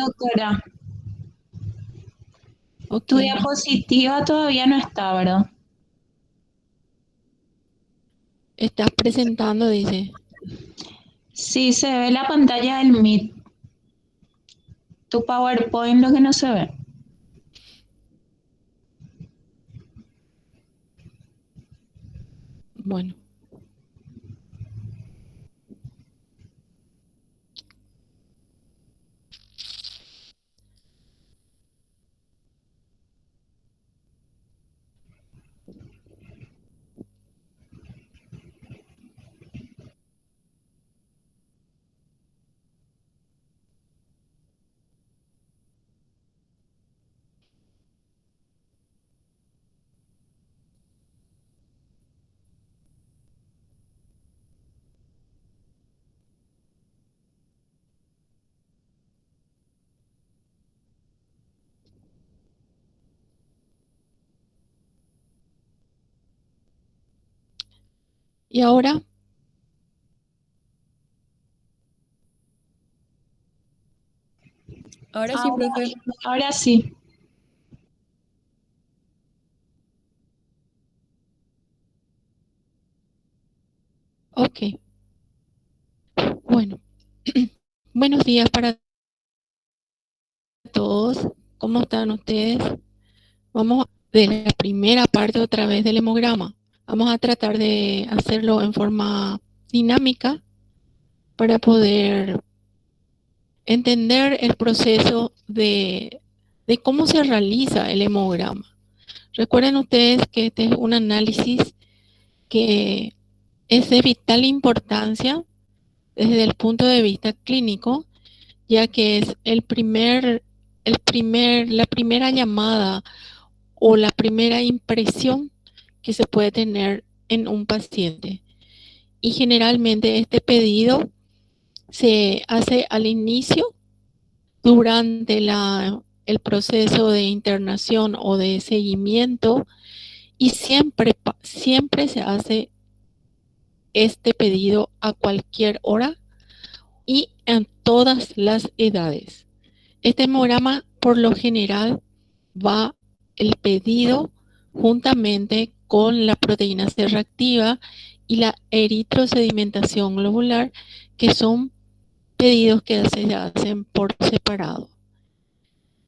doctora. Ok, Tu diapositiva todavía no está, ¿verdad? estás presentando, dice. Sí, se ve la pantalla del Meet. Tu PowerPoint lo que no se ve. Bueno, y ahora, Ahora sí, Ahora, profe. ahora sí. ok. Bueno, buenos días para todos. ¿Cómo están ustedes? Vamos de la primera parte otra vez del hemograma. Vamos a tratar de hacerlo en forma dinámica para poder entender el proceso de cómo se realiza el hemograma. Recuerden ustedes que este es un análisis que es de vital importancia desde el punto de vista clínico, ya que es la primera llamada o la primera impresión que se puede tener en un paciente. Y generalmente este pedido se hace al inicio, durante el proceso de internación o de seguimiento, y siempre se hace este pedido a cualquier hora y en todas las edades. Este hemograma, por lo general, va el pedido juntamente con la proteína C reactiva y la eritrosedimentación globular, que son pedidos que se hacen por separado.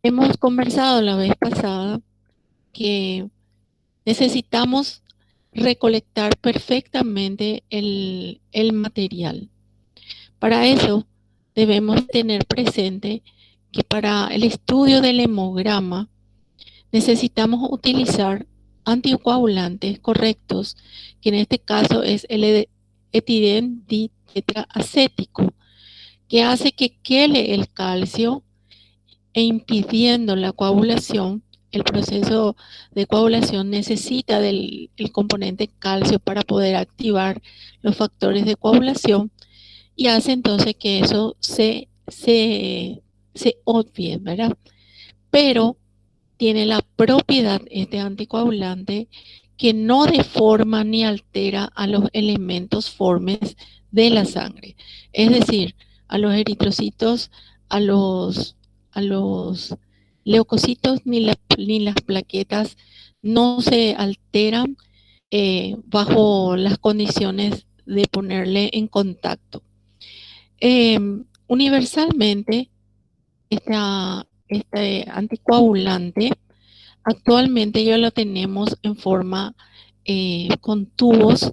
Hemos conversado la vez pasada que necesitamos recolectar perfectamente el material. Para eso debemos tener presente que para el estudio del hemograma necesitamos utilizar anticoagulantes correctos, que en este caso es el etidén ditetraacético, que hace que quele el calcio e impidiendo la coagulación. El proceso de coagulación necesita del el componente calcio para poder activar los factores de coagulación y hace entonces que eso se obvie, ¿verdad? Pero tiene la propiedad, este anticoagulante, que no deforma ni altera a los elementos formes de la sangre. Es decir, a los eritrocitos, a los leucocitos ni las plaquetas no se alteran bajo las condiciones de ponerle en contacto. Universalmente, este anticoagulante actualmente ya lo tenemos en forma con tubos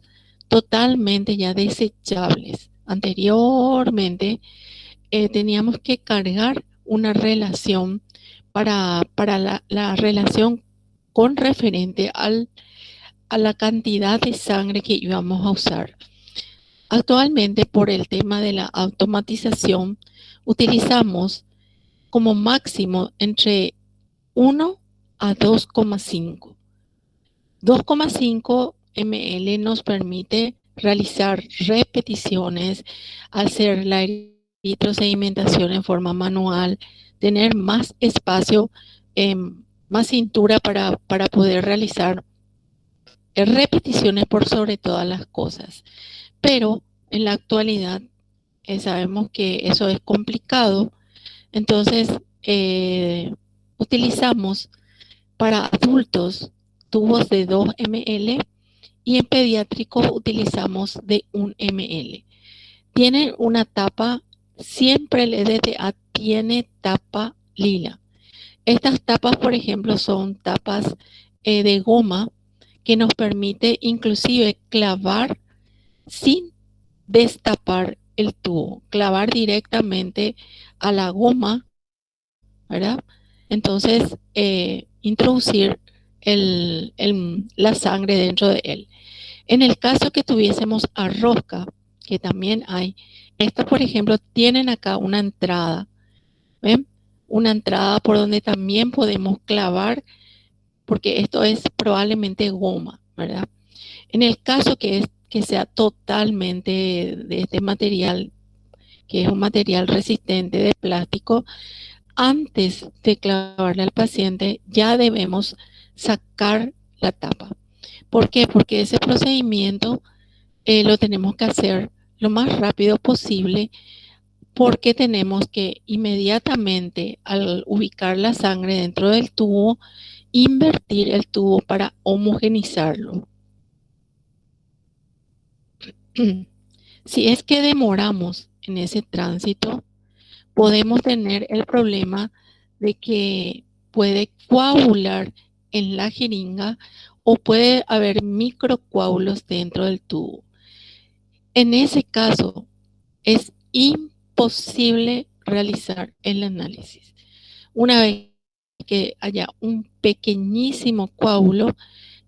totalmente ya desechables. Anteriormente teníamos que cargar una relación para la relación con referente a la cantidad de sangre que íbamos a usar. Actualmente, por el tema de la automatización, utilizamos como máximo entre 1 a 2,5. 2,5 ml nos permite realizar repeticiones, hacer la eritrosedimentación en forma manual, tener más espacio, más cintura para poder realizar repeticiones por sobre todas las cosas. Pero en la actualidad sabemos que eso es complicado, entonces utilizamos para adultos tubos de 2 ml y en pediátricos utilizamos de 1 ml. Tienen una tapa, siempre el EDTA tiene tapa lila. Estas tapas, por ejemplo, son tapas de goma que nos permite inclusive clavar sin destapar el tubo, clavar directamente a la goma, ¿verdad? Entonces, introducir la sangre dentro de él. En el caso que tuviésemos a rosca, que también hay, estas, por ejemplo, tienen acá una entrada, ¿ven? Una entrada por donde también podemos clavar, porque esto es probablemente goma, ¿verdad? En el caso que sea totalmente de este material, que es un material resistente de plástico, antes de clavarle al paciente ya debemos sacar la tapa. ¿Por qué? Porque ese procedimiento lo tenemos que hacer lo más rápido posible, porque tenemos que inmediatamente, al ubicar la sangre dentro del tubo, invertir el tubo para homogenizarlo. Si es que demoramos en ese tránsito, podemos tener el problema de que puede coagular en la jeringa o puede haber microcoágulos dentro del tubo. En ese caso, es imposible realizar el análisis. Una vez que haya un pequeñísimo coágulo,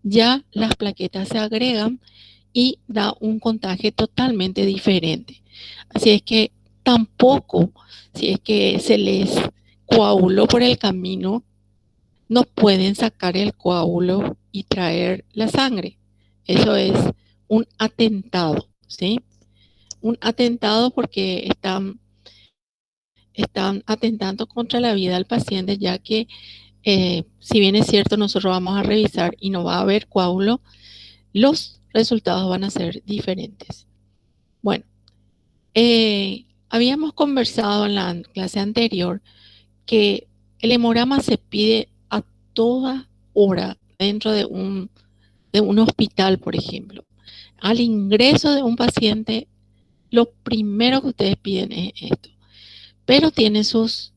ya las plaquetas se agregan y da un contagio totalmente diferente. Así es que tampoco, si es que se les coaguló por el camino, no pueden sacar el coágulo y traer la sangre. Eso es un atentado, ¿sí? Un atentado porque están atentando contra la vida del paciente, ya que si bien es cierto, nosotros vamos a revisar y no va a haber coágulo, los resultados van a ser diferentes. Bueno, habíamos conversado en la clase anterior que el hemograma se pide a toda hora dentro de un hospital, por ejemplo. Al ingreso de un paciente, lo primero que ustedes piden es esto. Pero tiene sus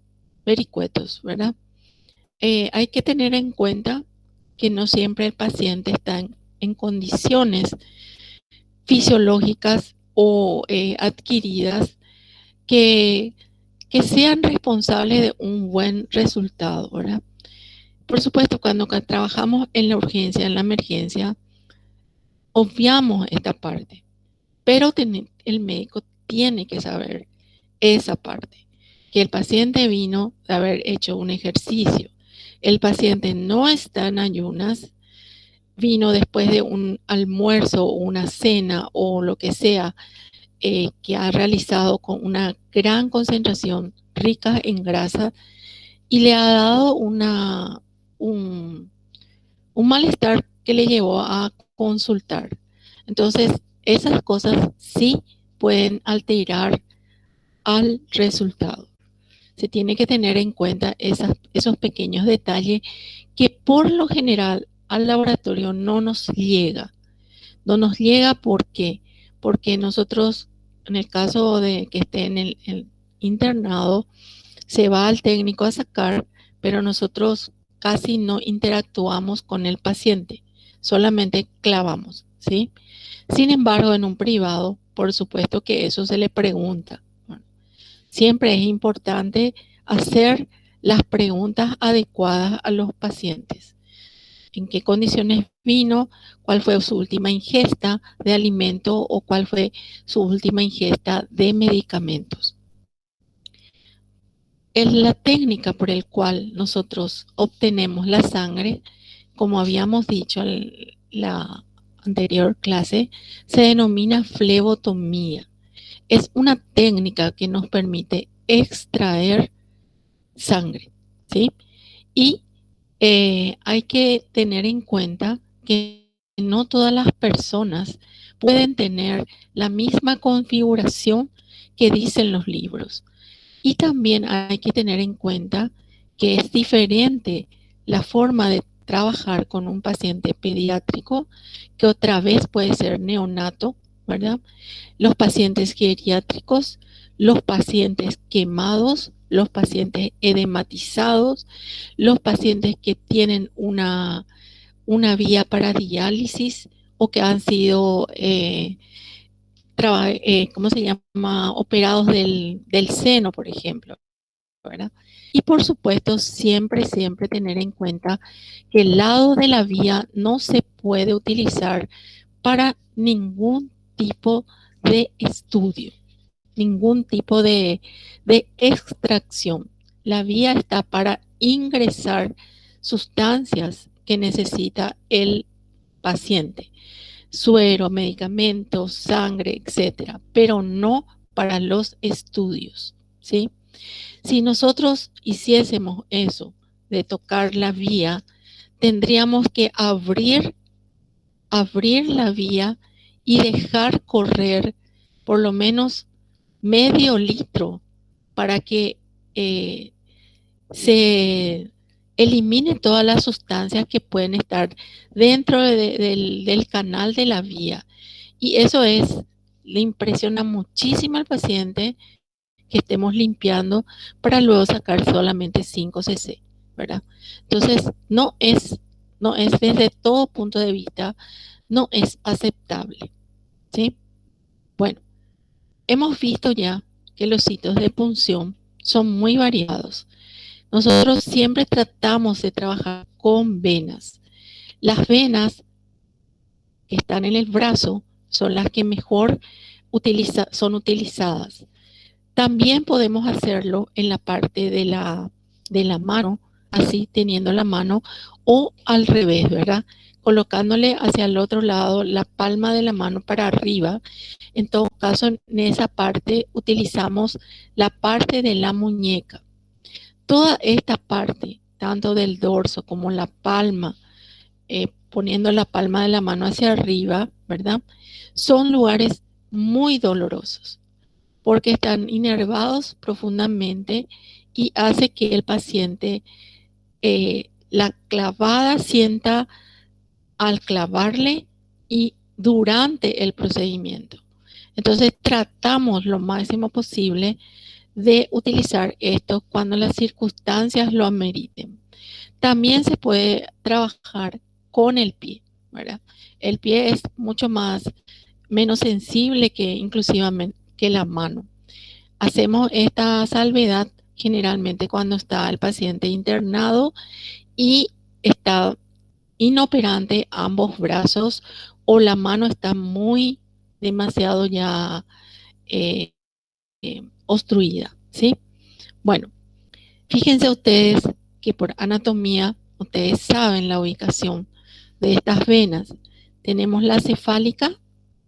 vericuetos, ¿verdad? Hay que tener en cuenta que no siempre el paciente está en condiciones fisiológicas o adquiridas que sean responsables de un buen resultado, ¿verdad? Por supuesto, cuando trabajamos en la urgencia, en la emergencia, obviamos esta parte, pero el médico tiene que saber esa parte, que el paciente vino de haber hecho un ejercicio, el paciente no está en ayunas, vino después de un almuerzo o una cena o lo que sea que ha realizado con una gran concentración rica en grasa y le ha dado un malestar que le llevó a consultar. Entonces, esas cosas sí pueden alterar al resultado. Se tiene que tener en cuenta esos pequeños detalles que por lo general al laboratorio no nos llega. No nos llega ¿por qué? Porque nosotros, en el caso de que esté en el internado, se va al técnico a sacar, pero nosotros casi no interactuamos con el paciente, solamente clavamos, ¿sí? Sin embargo, en un privado, por supuesto que eso se le pregunta. Bueno, siempre es importante hacer las preguntas adecuadas a los pacientes. ¿En qué condiciones vino? ¿Cuál fue su última ingesta de alimento o cuál fue su última ingesta de medicamentos? Es la técnica por el cual nosotros obtenemos la sangre, como habíamos dicho en la anterior clase, se denomina flebotomía. Es una técnica que nos permite extraer sangre, ¿sí? Y hay que tener en cuenta que no todas las personas pueden tener la misma configuración que dicen los libros. Y también hay que tener en cuenta que es diferente la forma de trabajar con un paciente pediátrico, que otra vez puede ser neonato, ¿verdad? Los pacientes geriátricos, los pacientes quemados, los pacientes edematizados, los pacientes que tienen una vía para diálisis o que han sido, ¿cómo se llama? Operados del seno, por ejemplo, ¿verdad? Y por supuesto, siempre tener en cuenta que el lado de la vía no se puede utilizar para ningún tipo de estudio, ningún tipo de extracción. La vía está para ingresar sustancias que necesita el paciente, suero, medicamentos, sangre, etcétera, pero no para los estudios, ¿sí? Si nosotros hiciésemos eso de tocar la vía, tendríamos que abrir la vía y dejar correr por lo menos medio litro para que se elimine todas las sustancias que pueden estar dentro del canal de la vía. Y eso le impresiona muchísimo al paciente que estemos limpiando para luego sacar solamente 5 cc, ¿verdad? Entonces, no es desde todo punto de vista, no es aceptable, ¿sí? Bueno, hemos visto ya que los sitios de punción son muy variados. Nosotros siempre tratamos de trabajar con venas. Las venas que están en el brazo son las que mejor son utilizadas. También podemos hacerlo en la parte de la mano, así teniendo la mano, o al revés, ¿verdad? Colocándole hacia el otro lado la palma de la mano para arriba. En todo caso, en esa parte utilizamos la parte de la muñeca. Toda esta parte, tanto del dorso como la palma, poniendo la palma de la mano hacia arriba, ¿verdad? Son lugares muy dolorosos porque están inervados profundamente y hace que el paciente la clavada sienta al clavarle y durante el procedimiento. Entonces tratamos lo máximo posible de utilizar esto cuando las circunstancias lo ameriten. También se puede trabajar con el pie, ¿verdad? El pie es mucho menos sensible que inclusivamente que la mano. Hacemos esta salvedad generalmente cuando está el paciente internado y está inoperante ambos brazos o la mano está demasiado ya obstruida, ¿sí? Bueno, fíjense ustedes que por anatomía, ustedes saben la ubicación de estas venas. Tenemos la cefálica,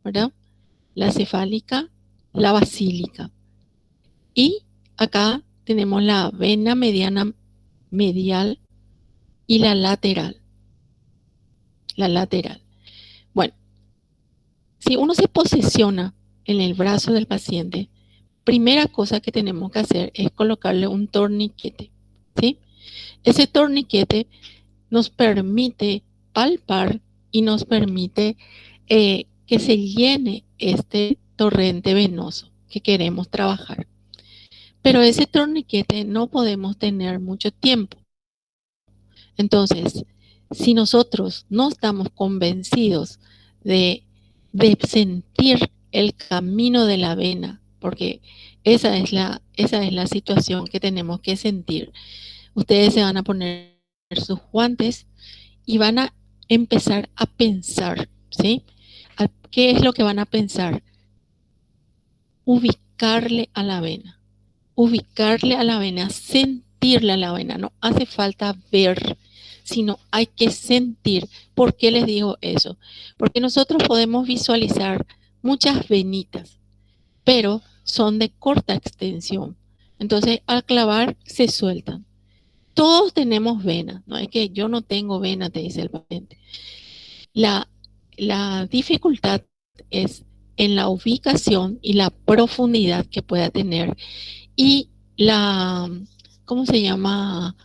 ¿verdad? La cefálica, la basílica. Y acá tenemos la vena mediana medial y la lateral. La lateral. Bueno, si uno se posiciona en el brazo del paciente, primera cosa que tenemos que hacer es colocarle un torniquete, ¿sí? Ese torniquete nos permite palpar y nos permite que se llene este torrente venoso que queremos trabajar. Pero ese torniquete no podemos tener mucho tiempo. Entonces, si nosotros no estamos convencidos de sentir el camino de la vena, porque esa es la situación que tenemos que sentir, ustedes se van a poner sus guantes y van a empezar a pensar, ¿sí? ¿Qué es lo que van a pensar? Ubicarle a la vena. Ubicarle a la vena, sentirle a la vena. No hace falta ver, sino hay que sentir. ¿Por qué les digo eso? Porque nosotros podemos visualizar muchas venitas, pero son de corta extensión. Entonces, al clavar, se sueltan. Todos tenemos venas, no es que yo no tengo vena, te dice el paciente. La dificultad es en la ubicación y la profundidad que pueda tener y ¿cómo se llama?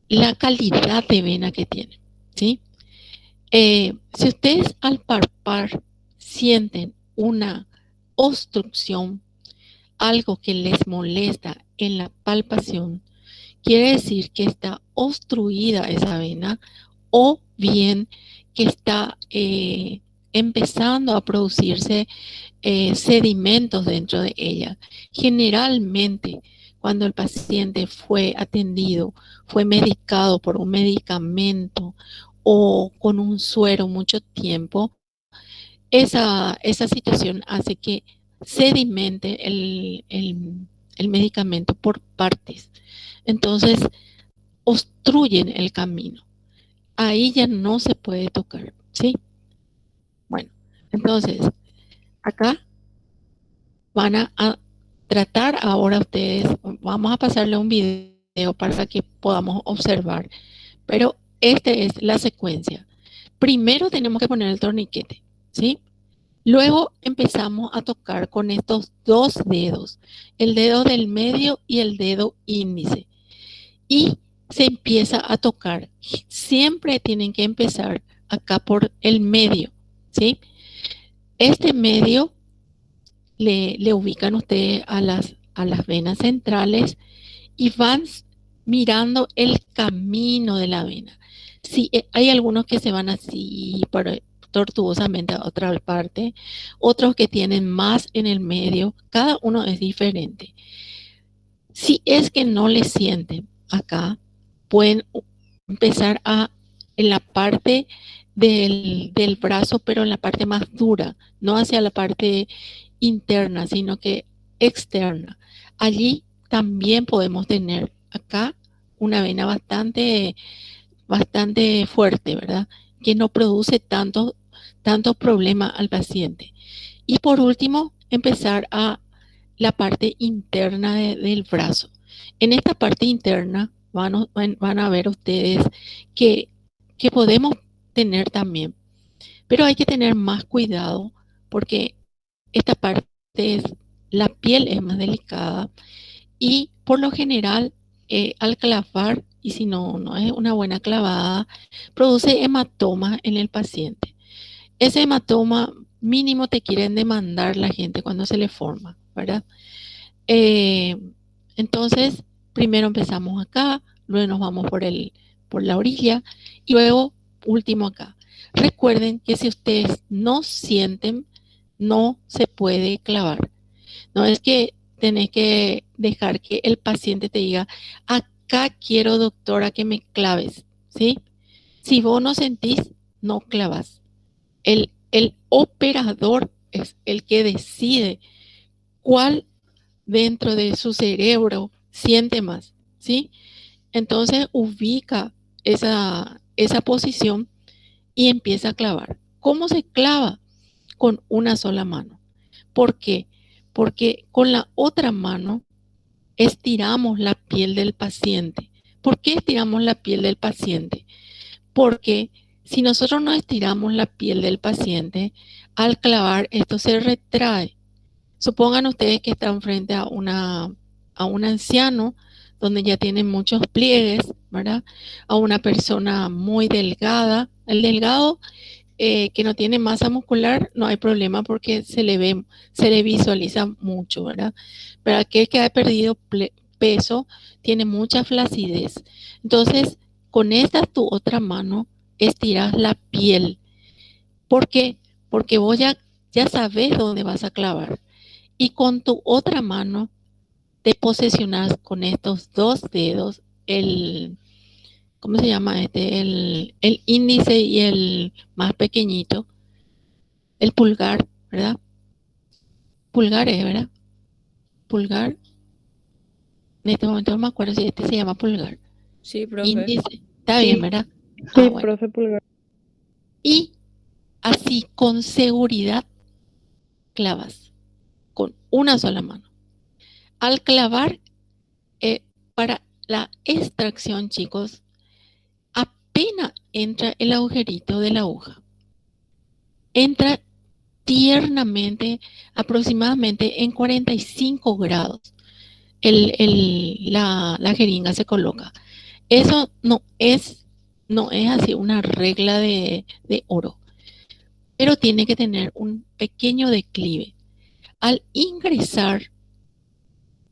la calidad de vena que tiene, ¿sí? Si ustedes al palpar sienten una obstrucción, algo que les molesta en la palpación, quiere decir que está obstruida esa vena o bien que está empezando a producirse sedimentos dentro de ella. Generalmente, cuando el paciente fue atendido, fue medicado por un medicamento o con un suero mucho tiempo, esa situación hace que sedimente el medicamento por partes. Entonces, obstruyen el camino. Ahí ya no se puede tocar, ¿sí? Bueno, entonces, acá van a tratar ahora ustedes, vamos a pasarle un video para que podamos observar, pero esta es la secuencia. Primero tenemos que poner el torniquete, ¿sí? Luego empezamos a tocar con estos dos dedos, el dedo del medio y el dedo índice. Y se empieza a tocar. Siempre tienen que empezar acá por el medio, ¿sí? Este medio le ubican ustedes a las venas centrales y van mirando el camino de la vena. Sí, hay algunos que se van así tortuosamente a otra parte, otros que tienen más en el medio, cada uno es diferente. Si es que no le sienten acá, pueden empezar en la parte del brazo, pero en la parte más dura, no hacia la parte interna, sino que externa. Allí también podemos tener acá una vena bastante fuerte, ¿verdad? Que no produce tanto problema al paciente. Y por último, empezar a la parte interna del brazo. En esta parte interna van a ver ustedes que podemos tener también, pero hay que tener más cuidado porque esta parte la piel es más delicada y por lo general al clavar, y si no es una buena clavada, produce hematoma en el paciente. Ese hematoma mínimo te quieren demandar la gente cuando se le forma, ¿verdad? Entonces, primero empezamos acá, luego nos vamos por la orilla y luego último acá. Recuerden que si ustedes no sienten, no se puede clavar. No es que tenés que dejar que el paciente te diga, acá quiero doctora que me claves, ¿sí? Si vos no sentís, no clavas. El operador es el que decide cuál dentro de su cerebro siente más, ¿sí? Entonces ubica esa posición y empieza a clavar. ¿Cómo se clava? Con una sola mano. ¿Por qué? Porque con la otra mano estiramos la piel del paciente. ¿Por qué estiramos la piel del paciente? Porque si nosotros no estiramos la piel del paciente, al clavar esto se retrae. Supongan ustedes que están frente a un anciano donde ya tiene muchos pliegues, ¿verdad? A una persona muy delgada. El delgado que no tiene masa muscular, no hay problema porque se le visualiza mucho, ¿verdad? Pero aquel que ha perdido peso tiene mucha flacidez. Entonces, con esta tu otra mano, estiras la piel. ¿Por qué? Porque vos ya sabes dónde vas a clavar. Y con tu otra mano te posesionas con estos dos dedos, ¿cómo se llama este? El índice y el más pequeñito, el pulgar, ¿verdad? Pulgar es, ¿verdad? Pulgar. En este momento no me acuerdo si este se llama pulgar. Sí, profe. Índice. Está Sí. bien, ¿verdad? Sí, bueno. Profe, pulgar. Y así con seguridad clavas con una sola mano. Al clavar, para la extracción, chicos, apenas entra el agujerito de la aguja. Entra tiernamente, aproximadamente en 45 grados. La jeringa se coloca. Eso no es así una regla de oro, pero tiene que tener un pequeño declive. Al ingresar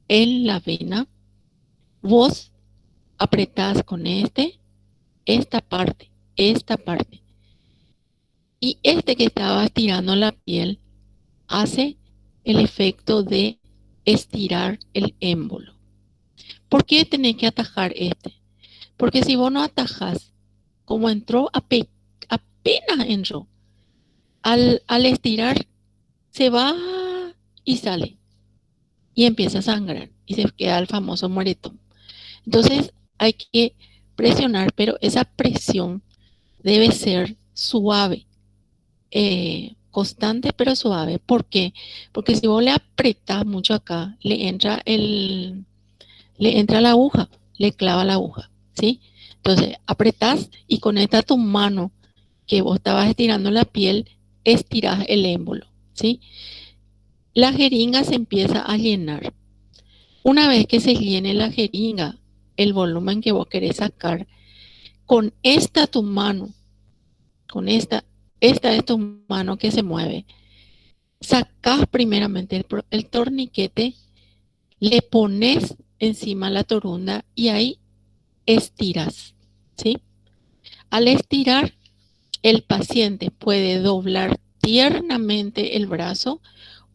en la vena, vos apretás con esta parte. Y este que estaba estirando la piel hace el efecto de estirar el émbolo. ¿Por qué tenés que atajar este? Porque si vos no atajas, como entró, apenas entró, al estirar se va y sale y empieza a sangrar y se queda el famoso moretón. Entonces hay que presionar, pero esa presión debe ser suave, constante pero suave. ¿Por qué? Porque si vos le apretas mucho acá, le entra la aguja, le clava la aguja, ¿sí? Entonces apretás y conecta tu mano que vos estabas estirando la piel, estiras el émbolo, ¿sí? La jeringa se empieza a llenar. Una vez que se llene la jeringa, el volumen que vos querés sacar, con esta tu mano, con esta es tu mano que se mueve, sacás primeramente el torniquete, le pones encima la torunda y ahí estiras, ¿sí? Al estirar, el paciente puede doblar tiernamente el brazo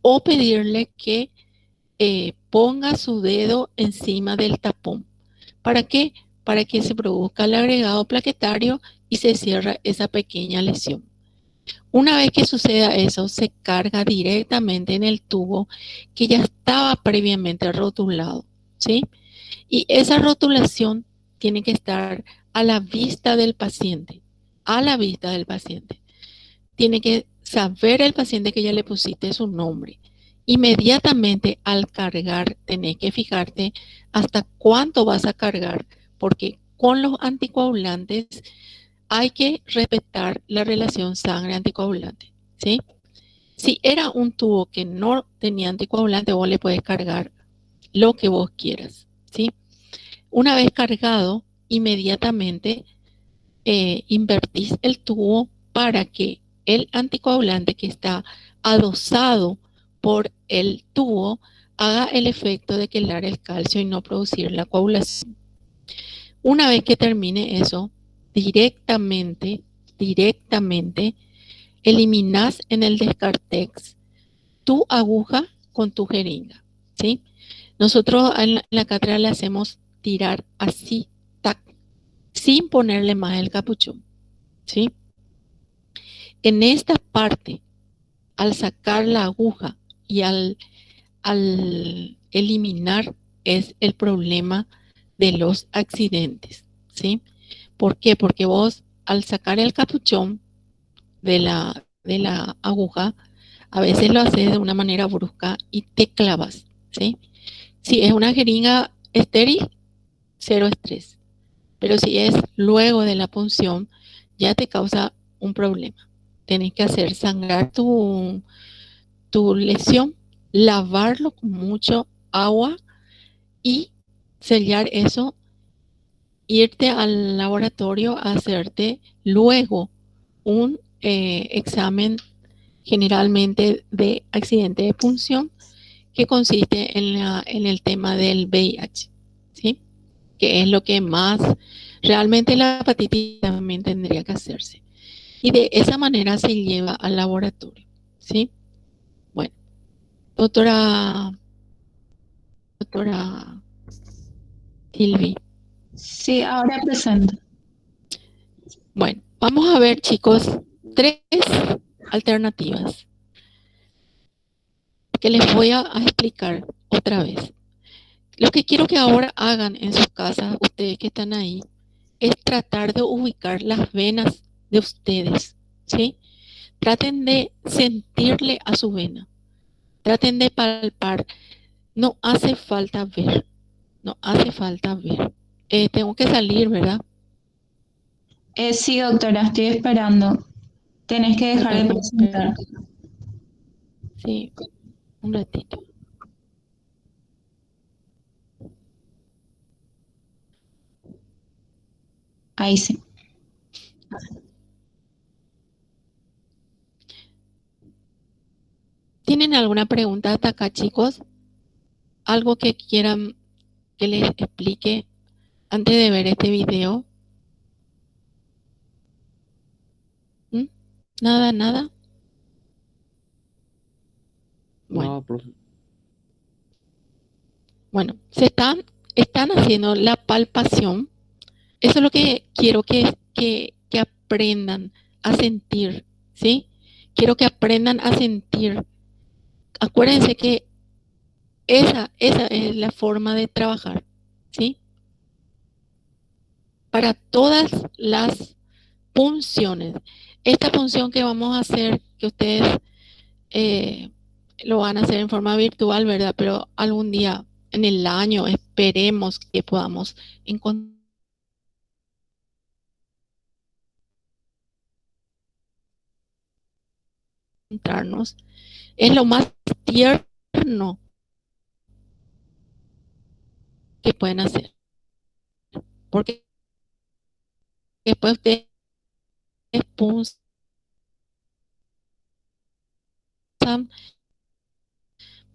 o pedirle que ponga su dedo encima del tapón. ¿Para qué? Para que se produzca el agregado plaquetario y se cierra esa pequeña lesión. Una vez que suceda eso, se carga directamente en el tubo que ya estaba previamente rotulado, ¿sí? Y esa rotulación tiene que estar a la vista del paciente, a la vista del paciente. Tiene que saber el paciente que ya le pusiste su nombre. Inmediatamente al cargar, tenés que fijarte hasta cuánto vas a cargar, porque con los anticoagulantes hay que respetar la relación sangre-anticoagulante, ¿sí? Si era un tubo que no tenía anticoagulante, vos le puedes cargar lo que vos quieras, ¿sí? Una vez cargado, inmediatamente invertís el tubo para que el anticoagulante que está adosado por el tubo haga el efecto de quelar el calcio y no producir la coagulación. Una vez que termine eso, directamente eliminas en el Descartex tu aguja con tu jeringa, ¿sí? Nosotros en la cátedra le hacemos tirar así, tac, sin ponerle más el capuchón, ¿sí? En esta parte, al sacar la aguja y al eliminar es el problema de los accidentes, ¿sí? ¿Por qué? Porque vos al sacar el capuchón de la aguja, a veces lo haces de una manera brusca y te clavas, ¿sí? Si es una jeringa estéril, cero estrés. Pero si es luego de la punción, ya te causa un problema. Tienes que hacer sangrar tu lesión, lavarlo con mucho agua y sellar eso, irte al laboratorio a hacerte luego un examen generalmente de accidente de punción que consiste en el tema del VIH, ¿sí? Que es lo que más realmente la hepatitis también tendría que hacerse. Y de esa manera se lleva al laboratorio, ¿sí? Bueno, doctora Silvi. Sí, ahora presento. Bueno, vamos a ver, chicos, 3 alternativas que les voy a explicar otra vez. Lo que quiero que ahora hagan en sus casas, ustedes que están ahí, es tratar de ubicar las venas de ustedes, ¿sí? Traten de sentirle a su vena, traten de palpar. No hace falta ver, no hace falta ver. Tengo que salir, ¿verdad? Sí, doctora, estoy esperando. Tenés que dejar de presentar. Sí, un ratito. Ahí sí. ¿Tienen alguna pregunta hasta acá, chicos? ¿Algo que quieran que les explique antes de ver este video? ¿Mm? ¿Nada, nada? Bueno. No, profe. Bueno, están haciendo la palpación. Eso es lo que quiero que aprendan a sentir, ¿sí? Quiero que aprendan a sentir. Acuérdense que esa es la forma de trabajar, ¿sí? Para todas las punciones. Esta punción que vamos a hacer, que ustedes lo van a hacer en forma virtual, ¿verdad? Pero algún día en el año esperemos que podamos encontrarnos. Es lo más tierno que pueden hacer. Porque después ustedes punzan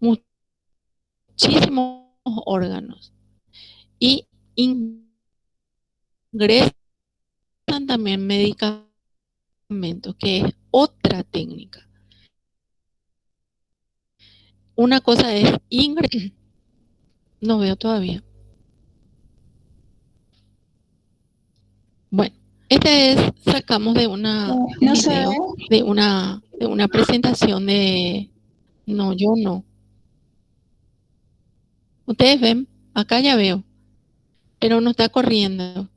muchísimos órganos y ingresan también medicamentos, que es otra técnica. Una cosa es ingresar. No veo todavía. Bueno, este es, sacamos de una No video, se ve. de una presentación de... No, yo no. Ustedes ven, acá ya veo, pero no está corriendo.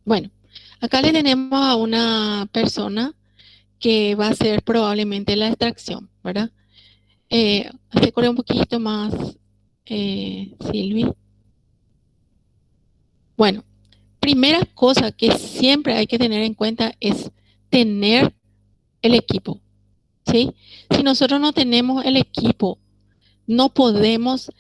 Bueno, acá le tenemos a una persona que va a hacer probablemente la extracción, ¿verdad? Se corre un poquito más, Silvi. Bueno, primera cosa que siempre hay que tener en cuenta es tener el equipo, ¿sí? Si nosotros no tenemos el equipo, no podemos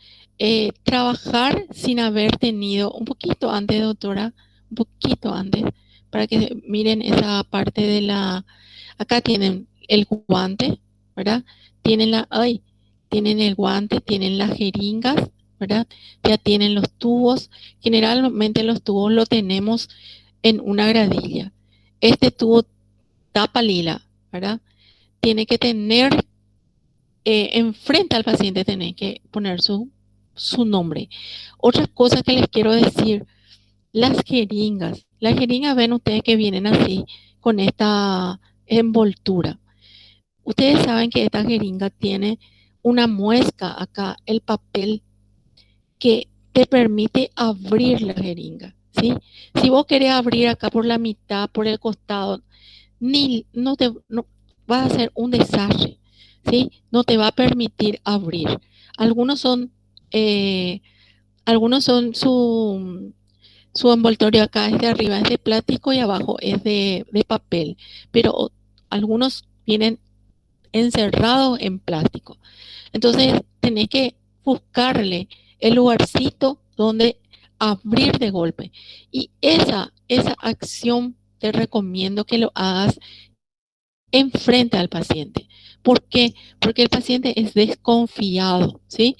trabajar sin haber tenido, un poquito antes, doctora, un poquito antes, para que miren esa parte de la... Acá tienen el guante, ¿verdad? Tienen tienen el guante, tienen las jeringas, ¿verdad? Ya tienen los tubos. Generalmente los tubos lo tenemos en una gradilla. Este tubo tapa lila, ¿verdad? Tiene que tener enfrente al paciente, tiene que poner su nombre. Otra cosa que les quiero decir, las jeringas ven ustedes que vienen así, con esta envoltura. Ustedes saben que esta jeringa tiene una muesca acá, el papel que te permite abrir la jeringa, ¿sí? Si vos querés abrir acá por la mitad, por el costado, no va a ser un desastre, ¿sí? No te va a permitir abrir. Algunos son su envoltorio acá es de arriba, es de plástico y abajo es de papel, pero algunos vienen encerrados en plástico. Entonces tenés que buscarle el lugarcito donde abrir de golpe. Y esa acción te recomiendo que lo hagas enfrente al paciente. ¿Por qué? Porque el paciente es desconfiado, ¿sí?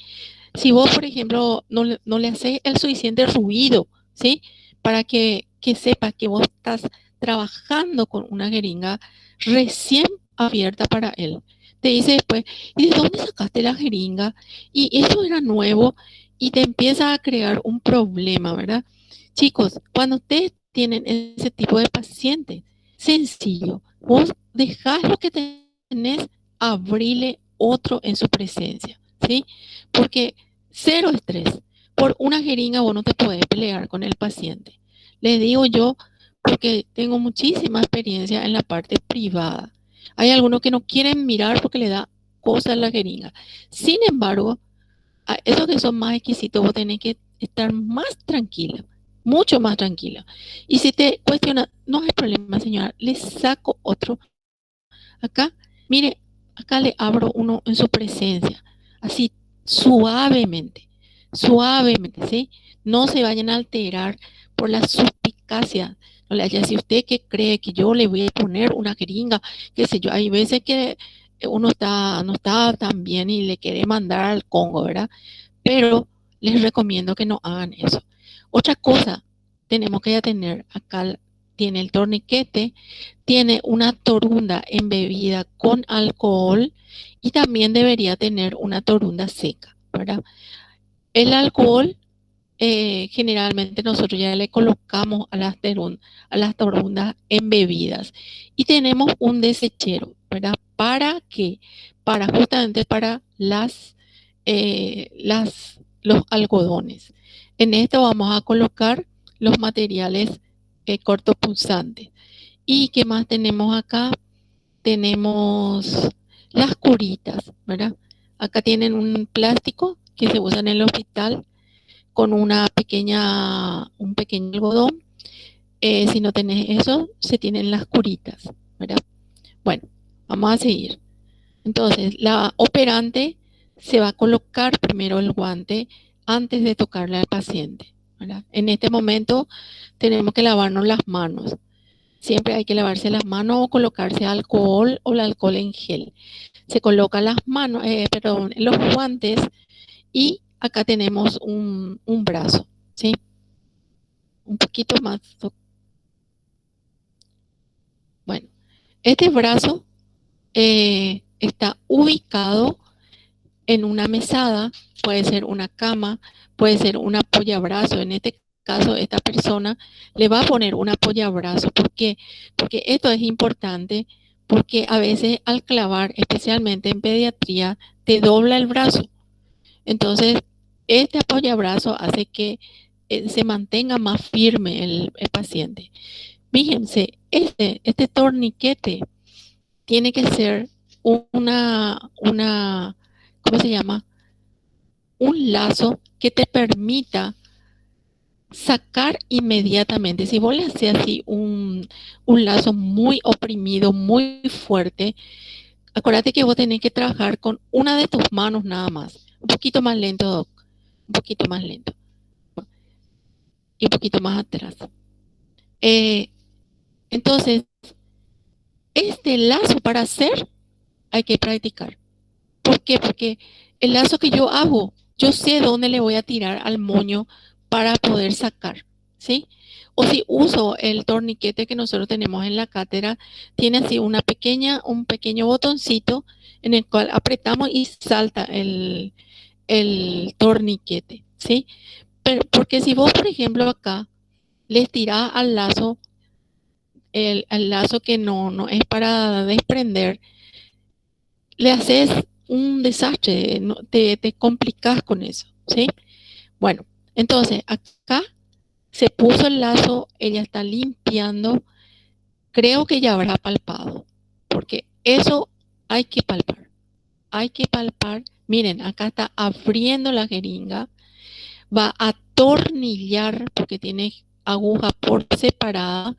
Si vos, por ejemplo, no le haces el suficiente ruido, ¿sí? Para que sepa que vos estás trabajando con una jeringa recién abierta para él. Te dice después, ¿y de dónde sacaste la jeringa? Y eso era nuevo y te empieza a crear un problema, ¿verdad? Chicos, cuando ustedes tienen ese tipo de paciente, sencillo, vos dejás lo que tenés, abrile otro en su presencia, ¿sí? Porque cero estrés. Por una jeringa vos no te puedes pelear con el paciente. Le digo yo porque tengo muchísima experiencia en la parte privada. Hay algunos que no quieren mirar porque le da cosas la jeringa. Sin embargo, a esos que son más exquisitos vos tenés que estar más tranquila, mucho más tranquila. Y si te cuestiona, no hay problema, señora, le saco otro. Acá, mire, acá le abro uno en su presencia. así suavemente, suavemente, ¿sí? No se vayan a alterar por la suspicacia. No le haya, si usted que cree que yo le voy a poner una jeringa, qué sé yo, hay veces que uno no está tan bien y le quiere mandar al Congo, ¿verdad? Pero les recomiendo que no hagan eso. Otra cosa, tenemos que ya tener acá, tiene el torniquete, tiene una torunda embebida con alcohol y también debería tener una torunda seca, ¿verdad? El alcohol, generalmente nosotros ya le colocamos a las torundas embebidas y tenemos un desechero, ¿verdad? ¿Para qué? Para justamente para los algodones. En esto vamos a colocar los materiales cortopunzantes. ¿Y qué más tenemos acá? Tenemos las curitas, ¿verdad? Acá tienen un plástico que se usa en el hospital con un pequeño algodón. Si no tenés eso, se tienen las curitas, ¿verdad? Bueno, vamos a seguir. Entonces, la operante se va a colocar primero el guante antes de tocarle al paciente, ¿verdad? En este momento tenemos que lavarnos las manos. Siempre hay que lavarse las manos o colocarse alcohol o el alcohol en gel. Se colocan las manos, los guantes y acá tenemos un brazo, ¿sí? Un poquito más. Bueno, este brazo está ubicado en una mesada, puede ser una cama, puede ser un apoyabrazo. En este caso, esta persona le va a poner un apoyabrazo. ¿Por qué? Porque esto es importante, porque a veces al clavar, especialmente en pediatría, te dobla el brazo. Entonces, este apoyabrazo hace que se mantenga más firme el paciente. Fíjense, este torniquete tiene que ser ¿cómo se llama? Un lazo que te permita sacar inmediatamente. Si vos le haces así un lazo muy oprimido, muy fuerte, acuérdate que vos tenés que trabajar con una de tus manos nada más. Un poquito más lento, Doc. Un poquito más lento. Y un poquito más atrás. Entonces, este lazo para hacer hay que practicar. ¿Por qué? Porque el lazo que yo hago, yo sé dónde le voy a tirar al moño para poder sacar, ¿sí? O si uso el torniquete que nosotros tenemos en la cátedra, tiene así un pequeño botoncito en el cual apretamos y salta el torniquete, ¿sí? Pero porque si vos, por ejemplo, acá les tirás al lazo, al lazo que no es para desprender, le haces un desastre, te complicas con eso, ¿sí? Bueno, entonces acá se puso el lazo, ella está limpiando, creo que ya habrá palpado, porque eso hay que palpar. Miren, acá está abriendo la jeringa, va a atornillar, porque tiene aguja por separada,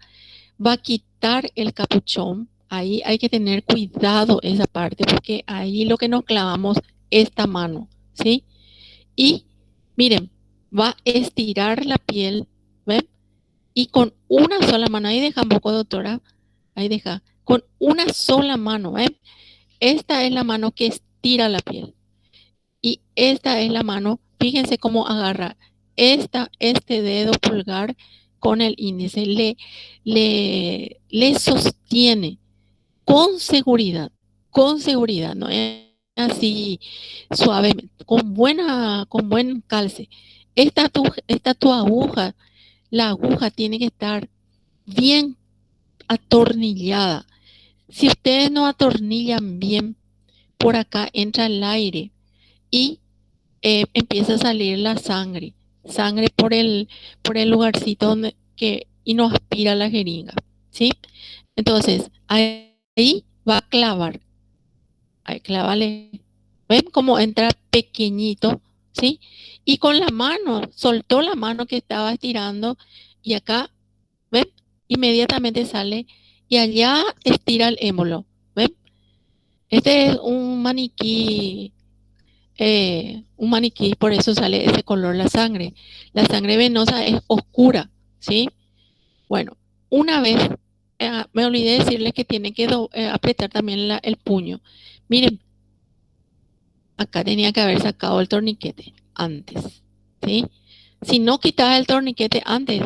va a quitar el capuchón. Ahí hay que tener cuidado esa parte, porque ahí lo que nos clavamos es esta mano, ¿sí? Y miren, va a estirar la piel, ¿ven? Y con una sola mano, ahí deja un poco, doctora, ahí deja, con una sola mano, ¿ven? Esta es la mano que estira la piel. Y esta es la mano, fíjense cómo agarra este dedo pulgar con el índice, le sostiene con seguridad, no es así suavemente, con buen calce. Esta tu aguja, la aguja tiene que estar bien atornillada. Si ustedes no atornillan bien, por acá entra el aire y empieza a salir la sangre por el lugarcito y no aspira la jeringa, ¿sí? Entonces, ahí va a clavar. Ahí clávale. ¿Ven cómo entra pequeñito? ¿Sí? Y con la mano, soltó la mano que estaba estirando y acá, ¿ven? Inmediatamente sale y allá estira el émbolo. ¿Ven? Este es un maniquí un maniquí, por eso sale ese color la sangre. La sangre venosa es oscura, ¿sí? Bueno, una vez, me olvidé decirles que tiene que apretar también el puño. Miren, acá tenía que haber sacado el torniquete antes, ¿sí? Si no quitas el torniquete antes,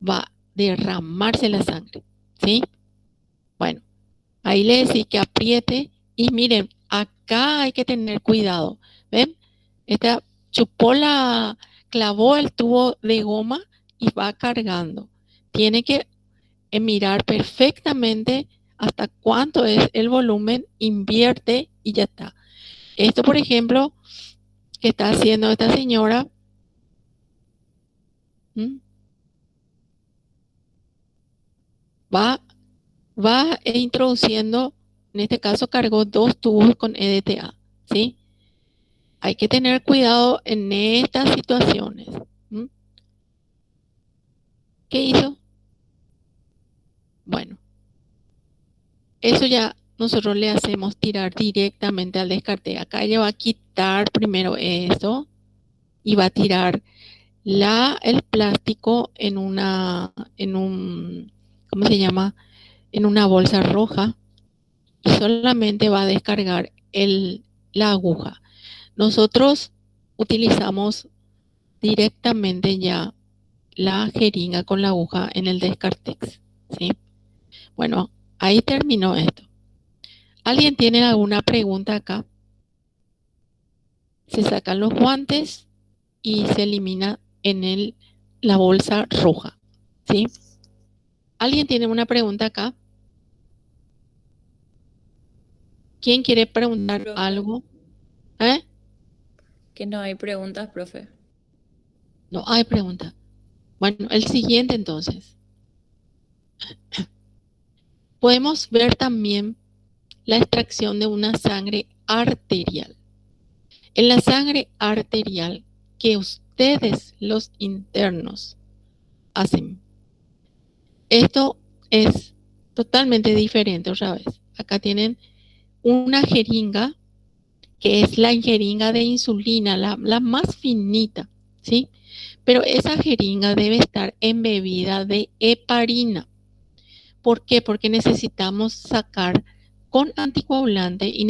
va a derramarse la sangre, ¿sí? Bueno, ahí le decís que apriete y miren, acá hay que tener cuidado. ¿Ven? Esta clavó el tubo de goma y va cargando. Tiene que mirar perfectamente hasta cuánto es el volumen, invierte y ya está. Esto, por ejemplo, que está haciendo esta señora, va introduciendo, en este caso cargó 2 tubos con EDTA, ¿sí? Hay que tener cuidado en estas situaciones. ¿Qué hizo? Bueno, eso ya nosotros le hacemos tirar directamente al descarte. Acá ella va a quitar primero esto y va a tirar el plástico en ¿cómo se llama? En una bolsa roja y solamente va a descargar la aguja. Nosotros utilizamos directamente ya la jeringa con la aguja en el Descartex, ¿sí? Bueno, ahí terminó esto. ¿Alguien tiene alguna pregunta acá? Se sacan los guantes y se elimina en la bolsa roja, ¿sí? ¿Alguien tiene una pregunta acá? ¿Quién quiere preguntar algo? Que no hay preguntas, profe. No hay pregunta. Bueno, el siguiente entonces. Podemos ver también la extracción de una sangre arterial. En la sangre arterial que ustedes, los internos, hacen, esto es totalmente diferente otra vez. Acá tienen una jeringa, que es la jeringa de insulina, la más finita, ¿sí? Pero esa jeringa debe estar embebida de heparina. ¿Por qué? Porque necesitamos sacar con anticoagulante y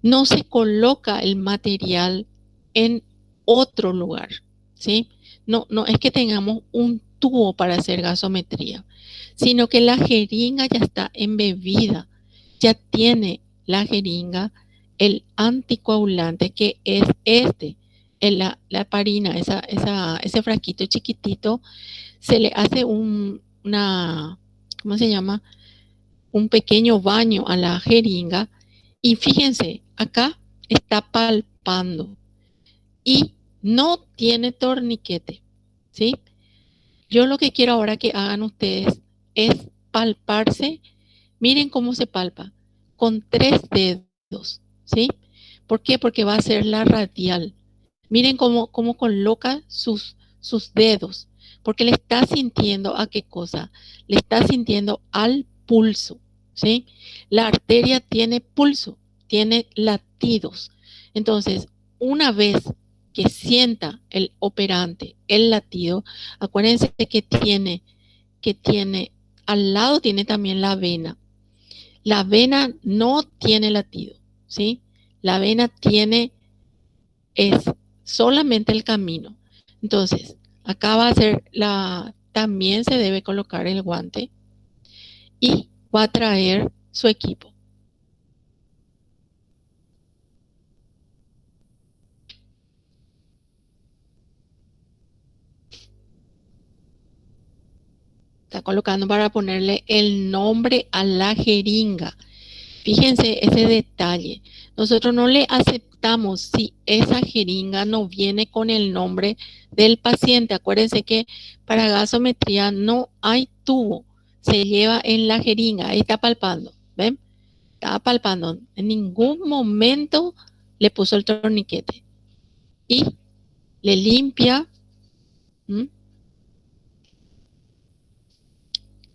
no se coloca el material en otro lugar, ¿sí? No es que tengamos un tubo para hacer gasometría, sino que la jeringa ya está embebida, ya tiene la jeringa el anticoagulante que es la heparina, ese frasquito chiquitito, se le hace ¿cómo se llama? Un pequeño baño a la jeringa y fíjense, acá está palpando y no tiene torniquete, ¿sí? Yo lo que quiero ahora que hagan ustedes es palparse. Miren cómo se palpa, con 3 dedos, ¿sí? ¿Por qué? Porque va a ser la radial. Miren cómo coloca sus dedos, porque le está sintiendo a qué cosa, le está sintiendo al pulso, ¿sí? La arteria tiene pulso, tiene latidos. Entonces, una vez que sienta el operante el latido, acuérdense que tiene al lado tiene también la vena. La vena no tiene latido, ¿sí? La vena es solamente el camino. Entonces, acá va a ser también se debe colocar el guante y va a traer su equipo. Está colocando para ponerle el nombre a la jeringa. Fíjense ese detalle. Nosotros no le aceptamos si esa jeringa no viene con el nombre del paciente. Acuérdense que para gasometría no hay tubo. Se lleva en la jeringa. Ahí está palpando. ¿Ven? Está palpando. En ningún momento le puso el torniquete. Y le limpia.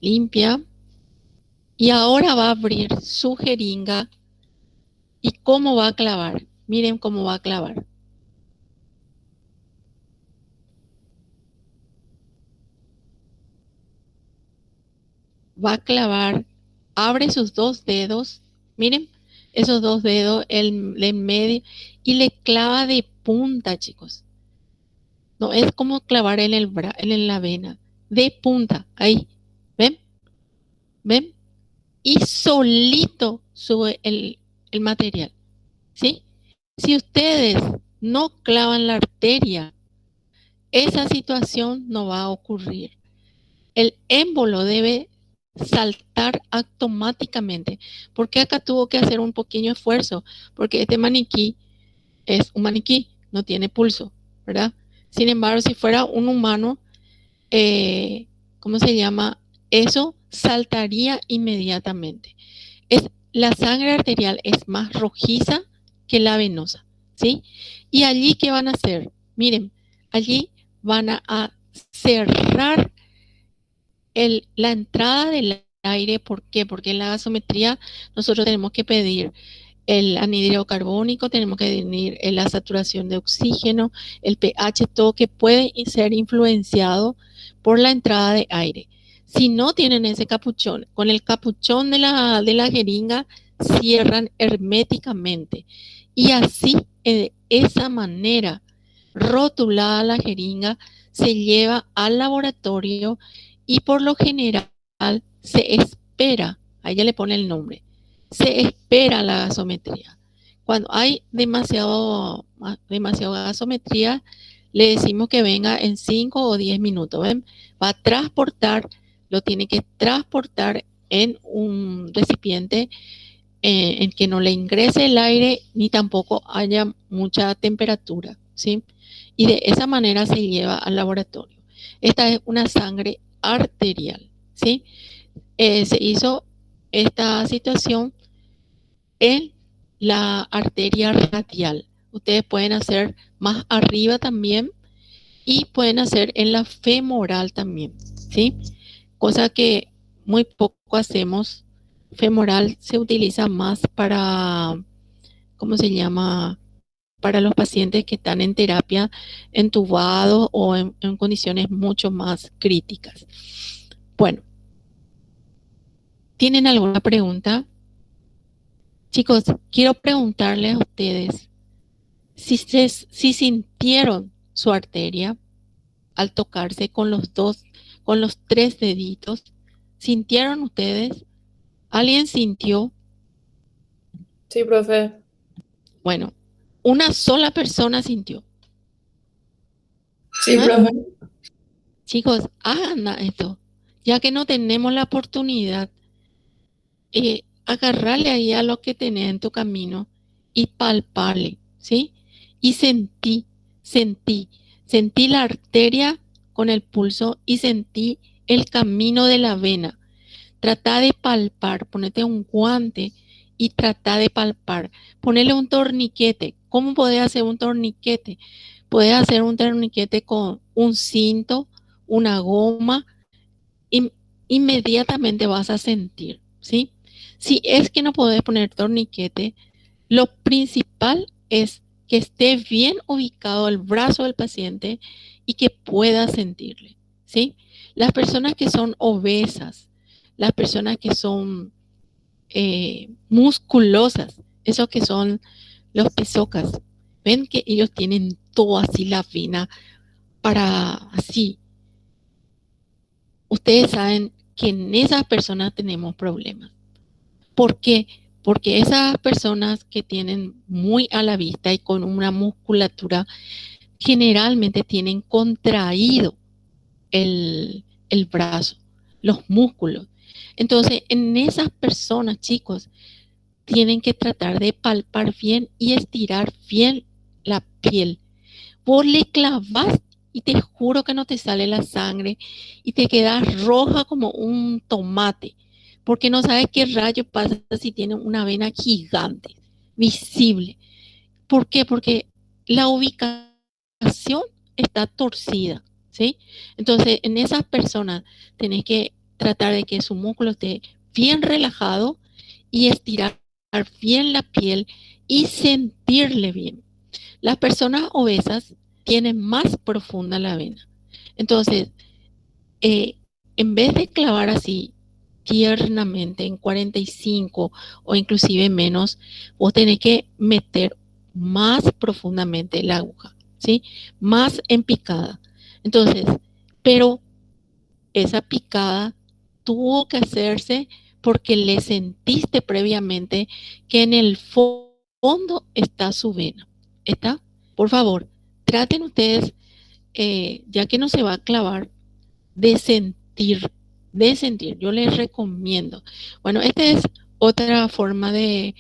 Limpia. Y ahora va a abrir su jeringa. ¿Y cómo va a clavar? Miren cómo va a clavar. Va a clavar, abre sus dos dedos, miren, esos dos dedos, el en medio, y le clava de punta, chicos. No es como clavar en la vena, de punta, ahí, ¿ven? ¿Ven? Y solito sube el material, ¿sí? Si ustedes no clavan la arteria, esa situación no va a ocurrir. El émbolo debe saltar automáticamente, porque acá tuvo que hacer un pequeño esfuerzo, porque este maniquí es un maniquí, no tiene pulso, ¿verdad? Sin embargo, si fuera un humano, ¿cómo se llama? Eso saltaría inmediatamente. La sangre arterial es más rojiza que la venosa, ¿sí? Y allí, ¿qué van a hacer? Miren, allí van a cerrar la entrada del aire. ¿Por qué? Porque en la gasometría nosotros tenemos que pedir el anhídrido carbónico, tenemos que medir la saturación de oxígeno, el pH, todo que puede ser influenciado por la entrada de aire. Si no tienen ese capuchón, con el capuchón de la jeringa cierran herméticamente y así, de esa manera, rotulada la jeringa, se lleva al laboratorio y por lo general se espera, a ella le pone el nombre, se espera la gasometría. Cuando hay demasiado gasometría, le decimos que venga en 5 o 10 minutos. ¿Ven? Va a transportar, lo tiene que transportar en un recipiente en que no le ingrese el aire ni tampoco haya mucha temperatura, ¿sí? Y de esa manera se lleva al laboratorio. Esta es una sangre arterial, ¿sí? Se hizo esta situación en la arteria radial. Ustedes pueden hacer más arriba también y pueden hacer en la femoral también, ¿sí? Cosa que muy poco hacemos. Femoral se utiliza más para, ¿cómo se llama? Para los pacientes que están en terapia entubados o en condiciones mucho más críticas. Bueno, ¿tienen alguna pregunta? Chicos, quiero preguntarles a ustedes si sintieron su arteria al tocarse con los tres deditos. ¿Sintieron ustedes? ¿Alguien sintió? Sí, profe. Bueno, una sola persona sintió. Sí, profe. Chicos, hagan esto, ya que no tenemos la oportunidad, agarrarle ahí a lo que tenés en tu camino y palparle, ¿sí? Y sentí la arteria con el pulso y sentí el camino de la vena. Trata de palpar, ponete un guante y trata de palpar. Ponele un torniquete. ¿Cómo podés hacer un torniquete? Podés hacer un torniquete con un cinto, una goma, y inmediatamente vas a sentir, ¿sí? Si es que no podés poner torniquete, lo principal es que esté bien ubicado el brazo del paciente y que pueda sentirle, ¿sí? Las personas que son obesas, las personas que son musculosas, esos que son los pesocas, ven que ellos tienen todo así la vena para así. Ustedes saben que en esas personas tenemos problemas. ¿Por qué? Porque esas personas que tienen muy a la vista y con una musculatura generalmente tienen contraído el brazo, los músculos. Entonces, en esas personas, chicos, tienen que tratar de palpar bien y estirar bien la piel. Vos le clavas y te juro que no te sale la sangre y te quedas roja como un tomate, porque no sabes qué rayo pasa si tiene una vena gigante, visible. ¿Por qué? Porque la ubicación está torcida, ¿sí? Entonces, en esas personas tenés que tratar de que su músculo esté bien relajado y estirar bien la piel y sentirle bien. Las personas obesas tienen más profunda la vena. Entonces, eh, en vez de clavar así tiernamente en 45 o inclusive menos, vos tenés que meter más profundamente la aguja, ¿sí? Más en picada. Entonces, pero esa picada tuvo que hacerse porque le sentiste previamente que en el fondo está su vena. ¿Está? Por favor, traten ustedes, ya que no se va a clavar, de sentir, de sentir. Yo les recomiendo. Bueno, esta es otra forma de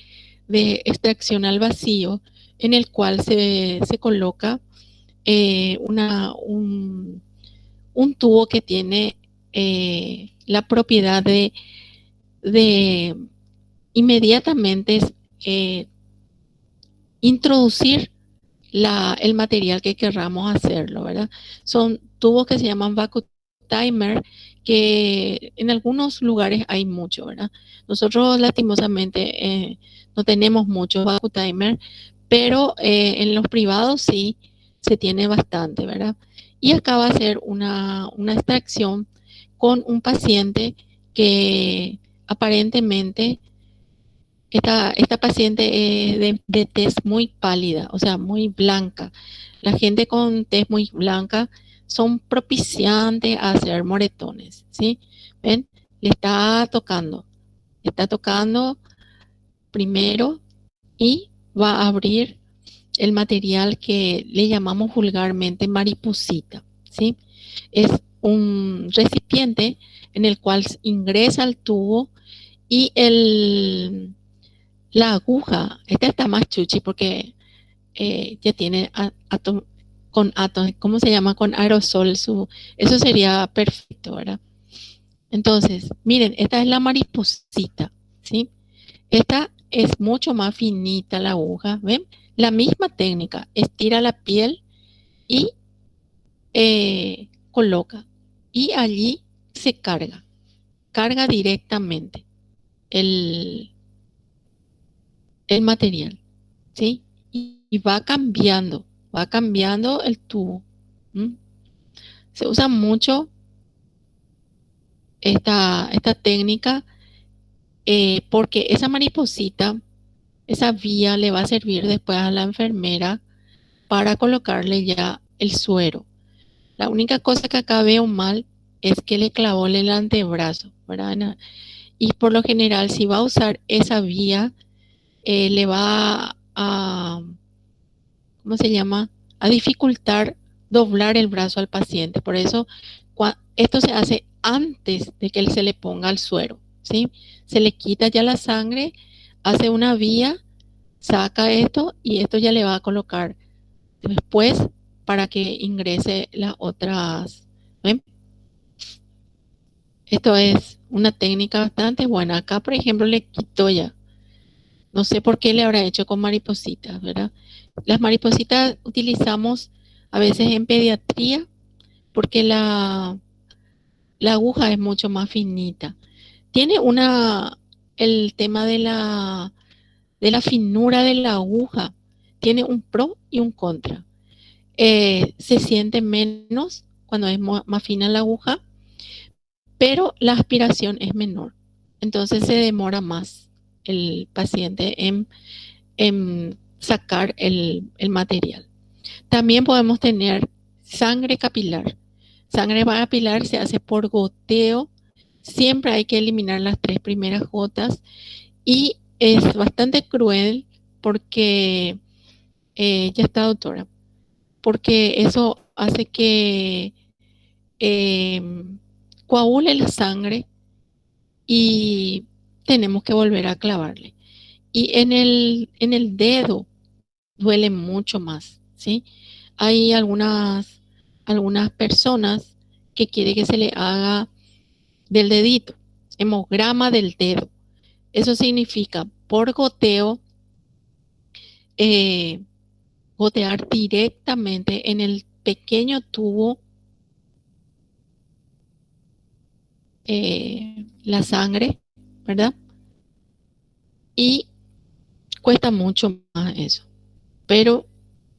extracción al vacío en el cual se coloca un tubo que tiene la propiedad de inmediatamente eh, introducir el material que querramos hacerlo, ¿verdad? Son tubos que se llaman vacuum timer, que en algunos lugares hay mucho, ¿verdad? Nosotros lastimosamente no tenemos muchos vacuum timer, pero en los privados sí se tiene bastante, ¿verdad? Y acá va a ser una extracción con un paciente que aparentemente esta paciente es de tez muy pálida, o sea, muy blanca. La gente con tez muy blanca son propiciantes a hacer moretones, ¿sí? ¿Ven? Le está tocando primero y va a abrir el material que le llamamos vulgarmente mariposita, ¿sí? Es un recipiente en el cual ingresa el tubo y la aguja, esta está más chuchi porque ya tiene con átomos, ¿cómo se llama? Con aerosol, eso sería perfecto, ¿verdad? Entonces, miren, esta es la mariposita, ¿sí? Esta es mucho más finita la aguja, ¿ven? La misma técnica, estira la piel y coloca. Y allí se carga directamente el, el material, ¿sí? Y va cambiando el tubo. ¿M? Se usa mucho esta técnica porque esa mariposita, esa vía le va a servir después a la enfermera para colocarle ya el suero. La única cosa que acá veo mal es que le clavó el antebrazo, ¿verdad? Y por lo general, si va a usar esa vía, le va a, ¿cómo se llama? A dificultar doblar el brazo al paciente. Por eso esto se hace antes de que él se le ponga el suero, ¿sí? Se le quita ya la sangre, hace una vía, saca esto y esto ya le va a colocar después para que ingrese las otras. ¿Ven? Esto es una técnica bastante buena. Acá, por ejemplo, le quito ya. No sé por qué le habrá hecho con maripositas, ¿verdad? Las maripositas utilizamos a veces en pediatría porque la aguja es mucho más finita. Tiene el tema de la finura de la aguja, tiene un pro y un contra. Se siente menos cuando es más fina la aguja, pero la aspiración es menor. Entonces se demora más el paciente en sacar el material. También podemos tener sangre capilar. Sangre capilar se hace por goteo. Siempre hay que eliminar las 3 primeras gotas y es bastante cruel porque, ya está doctora, porque eso hace que eh, coagule la sangre y tenemos que volver a clavarle. Y en el dedo duele mucho más, ¿sí? Hay algunas personas que quieren que se le haga del dedito, hemograma del dedo. Eso significa por goteo, eh, gotear directamente en el pequeño tubo la sangre, ¿verdad? Y Cuesta mucho más eso, pero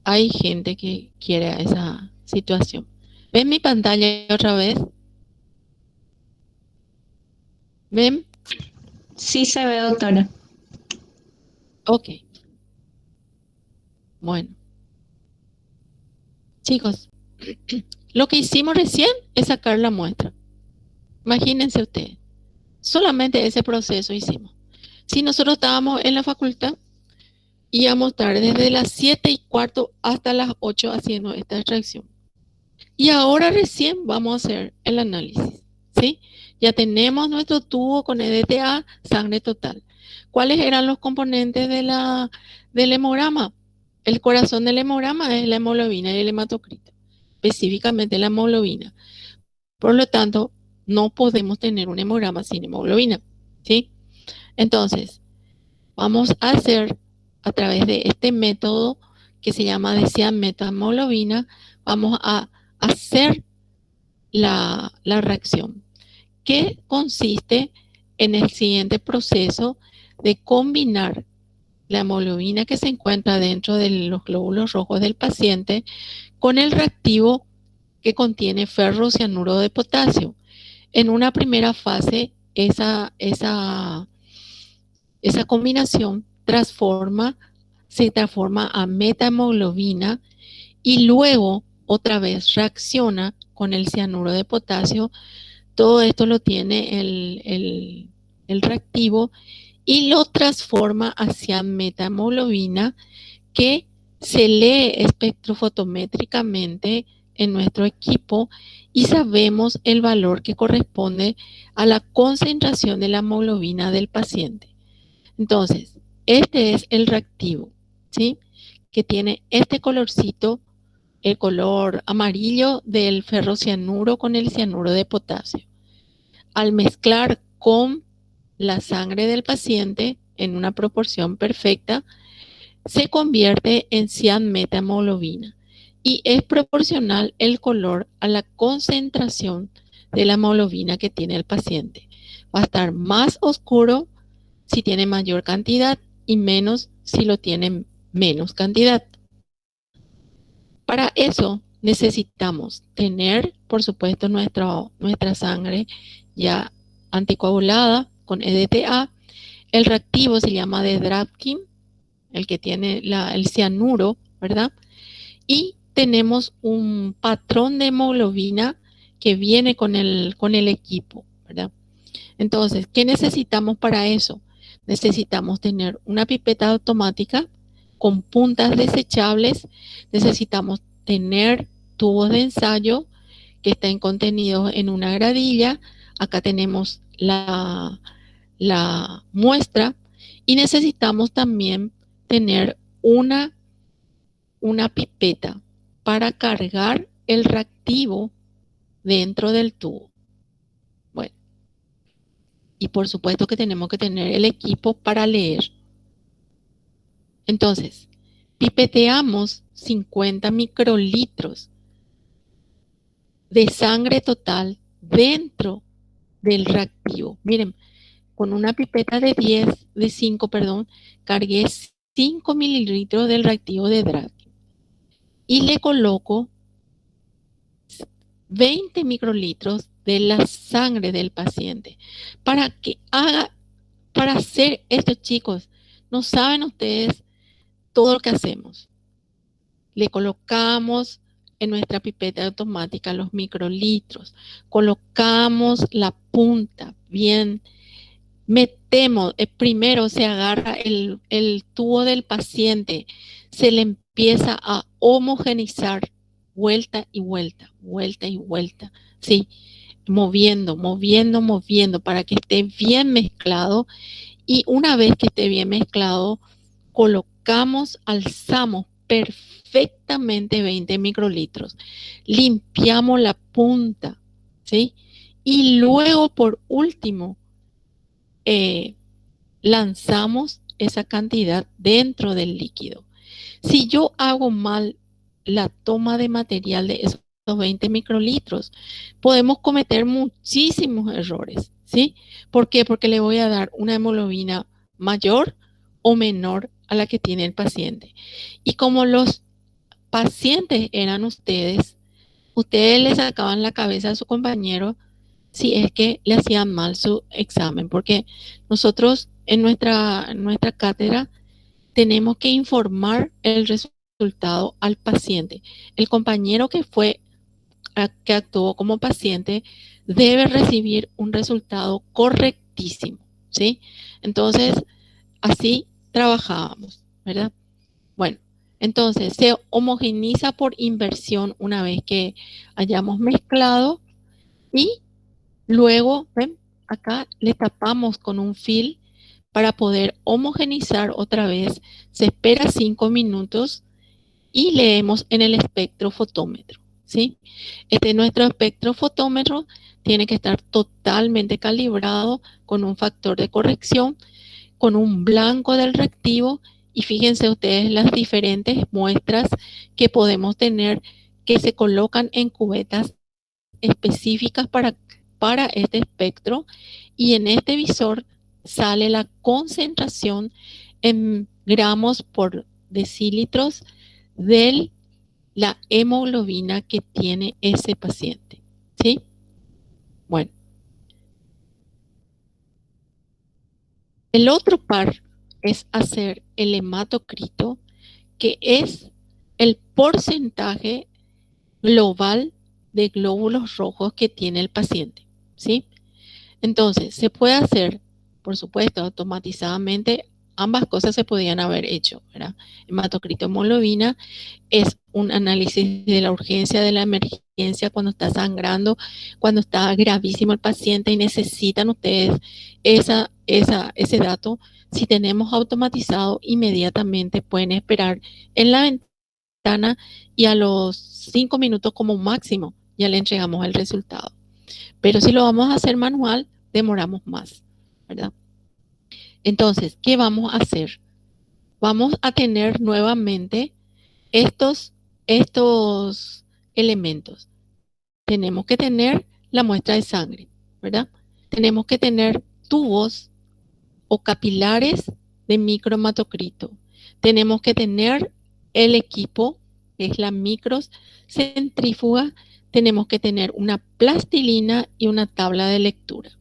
hay gente que quiere esa situación. ¿Ven mi pantalla otra vez? ¿Ven? Sí se ve, doctora. Ok. Bueno. Chicos, lo que hicimos recién es sacar la muestra. Imagínense ustedes. Solamente ese proceso hicimos. Si nosotros estábamos en la facultad, íbamos a estar desde las 7:15 hasta las 8 haciendo esta extracción. Y ahora recién vamos a hacer el análisis, ¿sí? Ya tenemos nuestro tubo con EDTA, sangre total. ¿Cuáles eran los componentes del hemograma? El corazón del hemograma es la hemoglobina y el hematocrito, específicamente la hemoglobina. Por lo tanto, no podemos tener un hemograma sin hemoglobina, ¿sí? Entonces, vamos a hacer a través de este método que se llama desiametahemoglobina, vamos a hacer la reacción, que consiste en el siguiente proceso de combinar la hemoglobina que se encuentra dentro de los glóbulos rojos del paciente con el reactivo que contiene ferrocianuro de potasio. En una primera fase, esa combinación se transforma a metahemoglobina y luego otra vez reacciona con el cianuro de potasio. Todo esto lo tiene el reactivo y lo transforma hacia metahemoglobina, que se lee espectrofotométricamente en nuestro equipo y sabemos el valor que corresponde a la concentración de la hemoglobina del paciente. Entonces, este es el reactivo, ¿sí? Que tiene este colorcito, el color amarillo del ferrocianuro con el cianuro de potasio. Al mezclar con la sangre del paciente en una proporción perfecta, se convierte en cianmetahemoglobina y es proporcional el color a la concentración de la hemoglobina que tiene el paciente. Va a estar más oscuro si tiene mayor cantidad y menos si lo tiene menos cantidad. Para eso necesitamos tener, por supuesto, nuestra sangre ya anticoagulada con EDTA. El reactivo se llama de Dravkin, el que tiene el cianuro, ¿verdad? Y tenemos un patrón de hemoglobina que viene con el equipo, ¿verdad? Entonces, ¿qué necesitamos para eso? Necesitamos tener una pipeta automática con puntas desechables, necesitamos tener tubos de ensayo que estén contenidos en una gradilla. Acá tenemos la muestra y necesitamos también tener una pipeta para cargar el reactivo dentro del tubo. Bueno, y por supuesto que tenemos que tener el equipo para leer. Entonces, pipeteamos 50 microlitros de sangre total dentro del reactivo. Miren, con una pipeta de 5, cargué 5 mililitros del reactivo de Dravkin y le coloco 20 microlitros de la sangre del paciente. Para hacer esto, chicos, no saben ustedes todo lo que hacemos. Le colocamos en nuestra pipeta automática los microlitros, colocamos la punta bien, metemos, primero se agarra el tubo del paciente, se le empieza a homogenizar vuelta y vuelta, ¿sí? Moviendo para que esté bien mezclado, y una vez que esté bien mezclado, alzamos perfectamente 20 microlitros, limpiamos la punta, ¿sí? Y luego, por último, lanzamos esa cantidad dentro del líquido. Si yo hago mal la toma de material de esos 20 microlitros, podemos cometer muchísimos errores, ¿sí? ¿Por qué? Porque le voy a dar una hemoglobina mayor o menor a la que tiene el paciente. Y como los pacientes eran ustedes le sacaban la cabeza a su compañero si es que le hacían mal su examen, porque nosotros en nuestra cátedra tenemos que informar el resultado al paciente. El compañero que actuó como paciente debe recibir un resultado correctísimo, ¿sí? Entonces, así trabajábamos, ¿verdad? Bueno, entonces se homogeneiza por inversión una vez que hayamos mezclado y luego, ven, acá le tapamos con un film para poder homogeneizar otra vez. Se espera 5 minutos y leemos en el espectrofotómetro, ¿sí? Nuestro espectrofotómetro tiene que estar totalmente calibrado con un factor de corrección, con un blanco del reactivo, y fíjense ustedes las diferentes muestras que podemos tener que se colocan en cubetas específicas para este espectro, y en este visor sale la concentración en gramos por decilitros de la hemoglobina que tiene ese paciente, ¿sí? Bueno, el otro par es hacer el hematocrito, que es el porcentaje global de glóbulos rojos que tiene el paciente, ¿sí? Entonces, se puede hacer, por supuesto, automatizadamente. Ambas cosas se podían haber hecho, ¿verdad? Hematocrito, hemoglobina es un análisis de la urgencia, de la emergencia, cuando está sangrando, cuando está gravísimo el paciente y necesitan ustedes ese dato. Si tenemos automatizado, inmediatamente pueden esperar en la ventana y a los 5 minutos como máximo ya le entregamos el resultado. Pero si lo vamos a hacer manual, demoramos más, ¿verdad? Entonces, ¿qué vamos a hacer? Vamos a tener nuevamente estos elementos. Tenemos que tener la muestra de sangre, ¿verdad? Tenemos que tener tubos o capilares de microhematocrito. Tenemos que tener el equipo, que es la microcentrífuga. Tenemos que tener una plastilina y una tabla de lectura.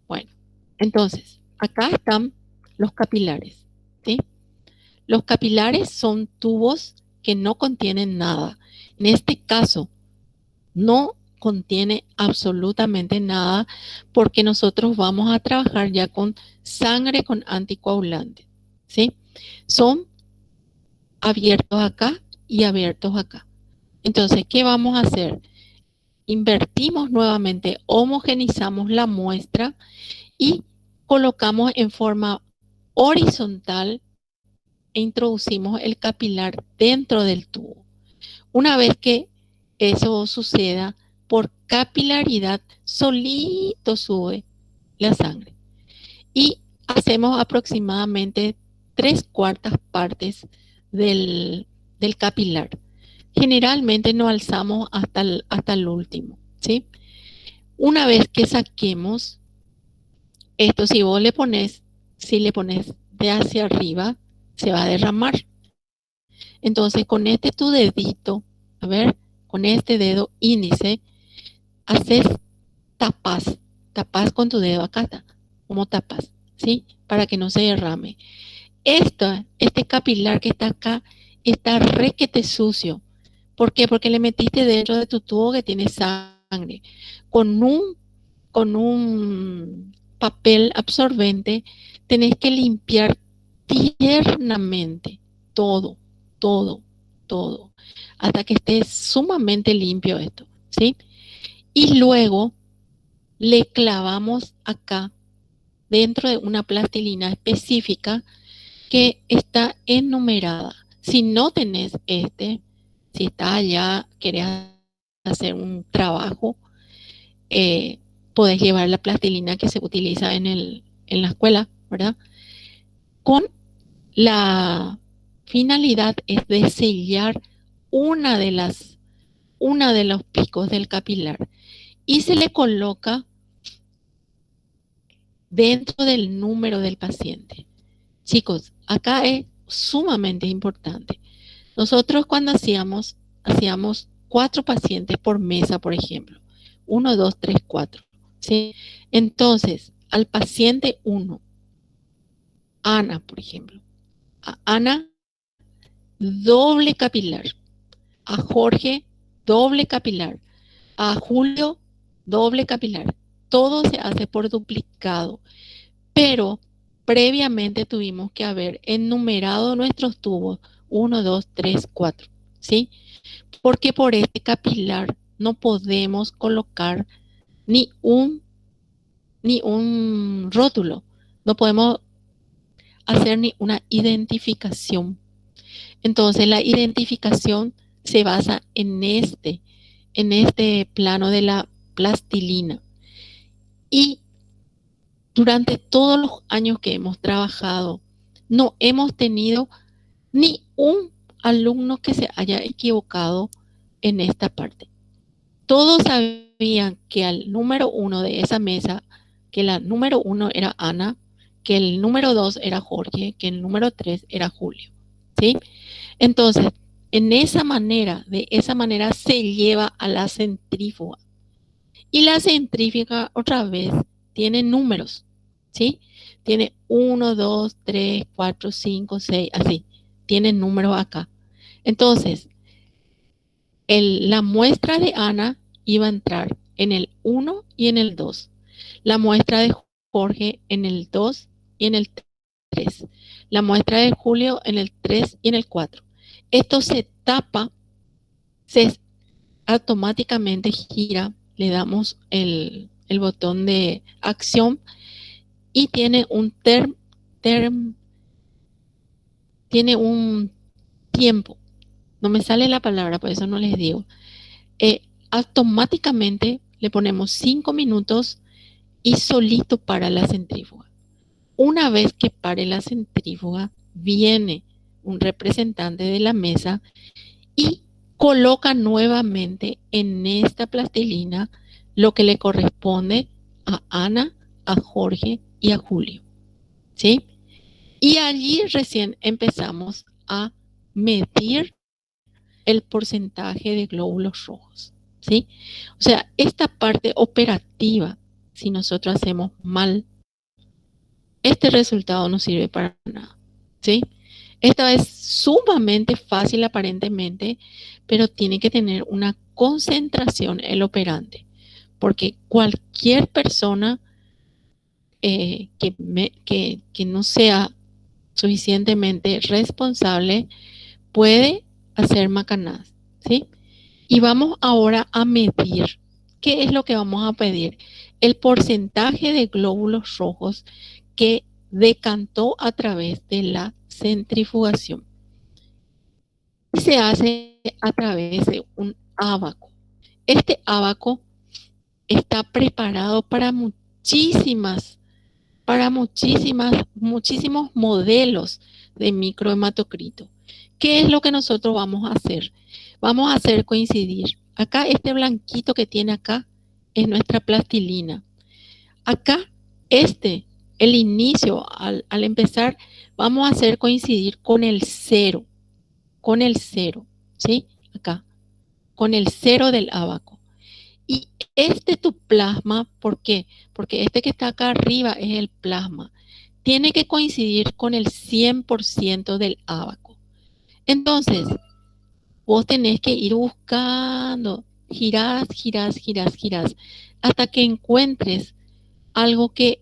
Bueno, entonces, acá están los capilares, ¿sí? Los capilares son tubos que no contienen nada. En este caso, no contiene absolutamente nada, porque nosotros vamos a trabajar ya con sangre con anticoagulante, ¿sí? Son abiertos acá y abiertos acá. Entonces, ¿qué vamos a hacer? Invertimos nuevamente, homogenizamos la muestra y colocamos en forma horizontal e introducimos el capilar dentro del tubo. Una vez que eso suceda, por capilaridad, solito sube la sangre. Y hacemos aproximadamente 3/4 partes del capilar. Generalmente no alzamos hasta el último, ¿sí? Una vez que saquemos esto, si le pones de hacia arriba, se va a derramar. Entonces, con tu dedito, a ver, con este dedo índice, haces tapas con tu dedo acá, como tapas, ¿sí? Para que no se derrame. Este capilar que está acá está requete sucio. ¿Por qué? Porque le metiste dentro de tu tubo que tiene sangre. Con un papel absorbente tenés que limpiar tiernamente todo, hasta que esté sumamente limpio esto, ¿sí? Y luego le clavamos acá dentro de una plastilina específica que está enumerada. Si no tenés si estás allá, querés hacer un trabajo, podés llevar la plastilina que se utiliza en la escuela, ¿verdad? Con la finalidad es de sellar una de los picos del capilar y se le coloca dentro del número del paciente. Chicos, acá es sumamente importante. Nosotros cuando hacíamos 4 pacientes por mesa, por ejemplo. 1, 2, 3, 4. ¿Sí? Entonces, al paciente 1, Ana, por ejemplo. A Ana, doble capilar. A Jorge, doble capilar. A Julio, doble capilar. Todo se hace por duplicado. Pero previamente tuvimos que haber enumerado nuestros tubos 1, 2, 3, 4. ¿Sí? Porque por este capilar no podemos colocar ni un rótulo. No podemos hacer ni una identificación. Entonces la identificación se basa en este plano de la plastilina. Y durante todos los años que hemos trabajado, no hemos tenido ni un alumno que se haya equivocado en esta parte. Todos sabían que al número 1 de esa mesa, que la número 1 era Ana, que el número 2 era Jorge, que el número 3 era Julio. ¿Sí? Entonces, de esa manera se lleva a la centrífuga. Y la centrífuga, otra vez, tiene números. ¿Sí? Tiene 1, 2, 3, 4, 5, 6, así. Tiene números acá. Entonces, la muestra de Ana iba a entrar en el 1 y en el 2. La muestra de Jorge en el 2 y en el 3. La muestra de Julio en el 3 y en el 4. Esto se tapa, se automáticamente gira, le damos el botón de acción y tiene un tiene un tiempo. No me sale la palabra, por eso no les digo. Automáticamente le ponemos 5 minutos y solito para la centrífuga. Una vez que pare la centrífuga, viene un representante de la mesa y coloca nuevamente en esta plastilina lo que le corresponde a Ana, a Jorge y a Julio. ¿Sí? Y allí recién empezamos a medir el porcentaje de glóbulos rojos. ¿Sí? O sea, esta parte operativa, si nosotros hacemos mal, este resultado no sirve para nada. ¿Sí? Esta es sumamente fácil aparentemente, pero tiene que tener una concentración el operante, porque cualquier persona que no sea suficientemente responsable puede hacer macanadas, ¿sí? Y vamos ahora a medir. ¿Qué es lo que vamos a pedir? El porcentaje de glóbulos rojos que decantó a través de la centrifugación. Y se hace a través de un ábaco. Este ábaco está preparado para muchísimos modelos de microhematocrito. ¿Qué es lo que nosotros vamos a hacer? Vamos a hacer coincidir. Acá este blanquito que tiene acá es nuestra plastilina. Acá el inicio, al empezar, vamos a hacer coincidir con el 0. Con el 0, ¿sí? Acá, con el 0 del ábaco. Y tu plasma, ¿por qué? Porque este que está acá arriba es el plasma. Tiene que coincidir con el 100% del ábaco. Entonces, vos tenés que ir buscando, girás, hasta que encuentres algo que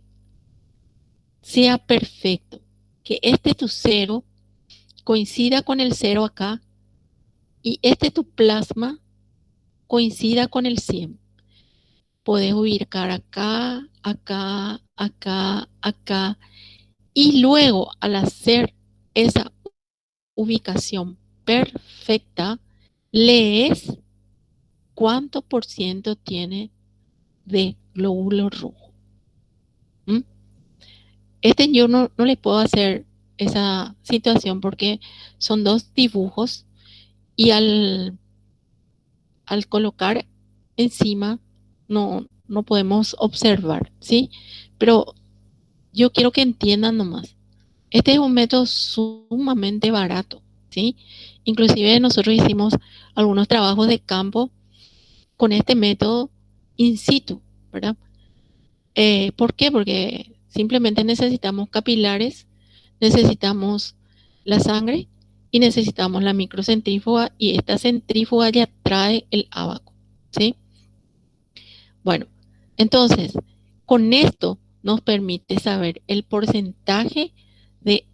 sea perfecto. Que tu 0 coincida con el 0 acá y tu plasma coincida con el 100. Podés ubicar acá, acá, acá, acá. Y luego, al hacer esa ubicación perfecta, lees cuánto por ciento tiene de glóbulo rojo. Yo no le puedo hacer esa situación porque son 2 dibujos y al colocar encima no podemos observar, ¿sí? Pero yo quiero que entiendan nomás. Este es un método sumamente barato, ¿sí? Inclusive nosotros hicimos algunos trabajos de campo con este método in situ, ¿verdad? ¿Por qué? Porque simplemente necesitamos capilares, necesitamos la sangre y necesitamos la microcentrífuga, y esta centrífuga ya trae el ábaco, ¿sí? Bueno, entonces, con esto nos permite saber el porcentaje de,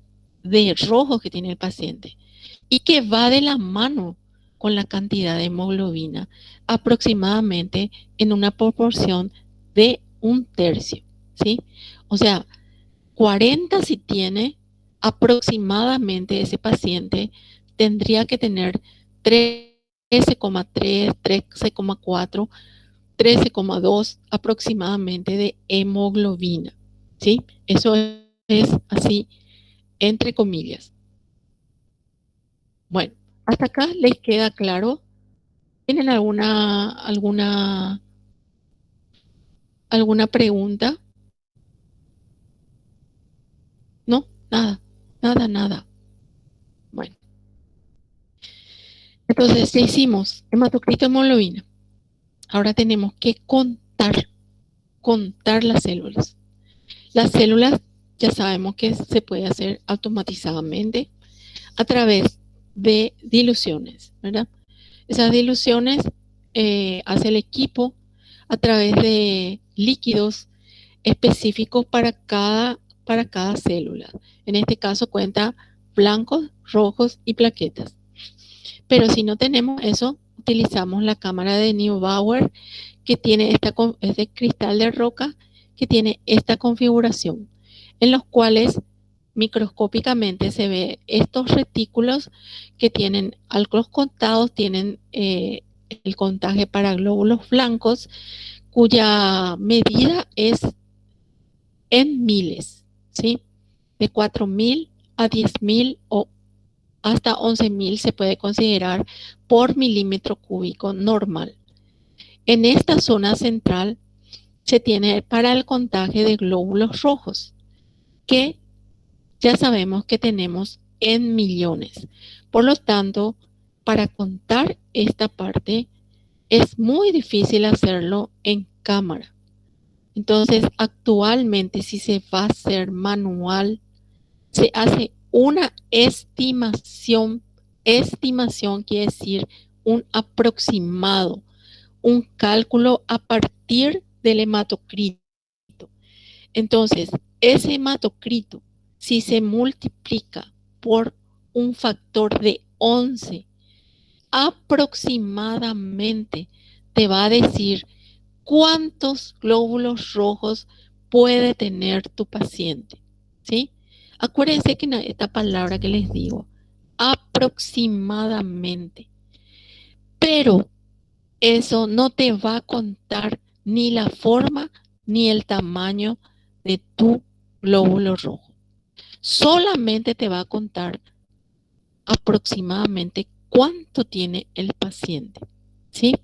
de rojo que tiene el paciente y que va de la mano con la cantidad de hemoglobina, aproximadamente en una proporción de 1/3, ¿sí? O sea, 40 si tiene, aproximadamente ese paciente tendría que tener 13,3, 13,4, 13,2 aproximadamente de hemoglobina, ¿sí? Eso es así, entre comillas. Bueno, hasta acá les queda claro. ¿Tienen alguna pregunta? No, nada, nada, nada. Bueno, entonces ya hicimos hematocrito, hemoglobina. Ahora tenemos que contar las células. Las células ya sabemos que se puede hacer automatizadamente a través de diluciones, ¿verdad? Esas diluciones hace el equipo a través de líquidos específicos para cada célula. En este caso cuenta blancos, rojos y plaquetas. Pero si no tenemos eso, utilizamos la cámara de Neubauer, que tiene es de cristal de roca, que tiene esta configuración, en los cuales microscópicamente se ve estos retículos que tienen algunos contados, tienen el contaje para glóbulos blancos, cuya medida es en miles, ¿sí? De 4.000 a 10.000 o hasta 11.000 se puede considerar por milímetro cúbico normal. En esta zona central se tiene para el contaje de glóbulos rojos, que ya sabemos que tenemos en millones. Por lo tanto, para contar esta parte es muy difícil hacerlo en cámara. Entonces, actualmente, si se va a hacer manual, se hace una estimación. Estimación quiere decir un aproximado, un cálculo a partir del hematocrito. Entonces, ese hematocrito, si se multiplica por un factor de 11, aproximadamente te va a decir cuántos glóbulos rojos puede tener tu paciente, ¿sí? Acuérdense que esta palabra que les digo, aproximadamente, pero eso no te va a contar ni la forma ni el tamaño de tu glóbulo rojo. Solamente te va a contar aproximadamente cuánto tiene el paciente, ¿sí?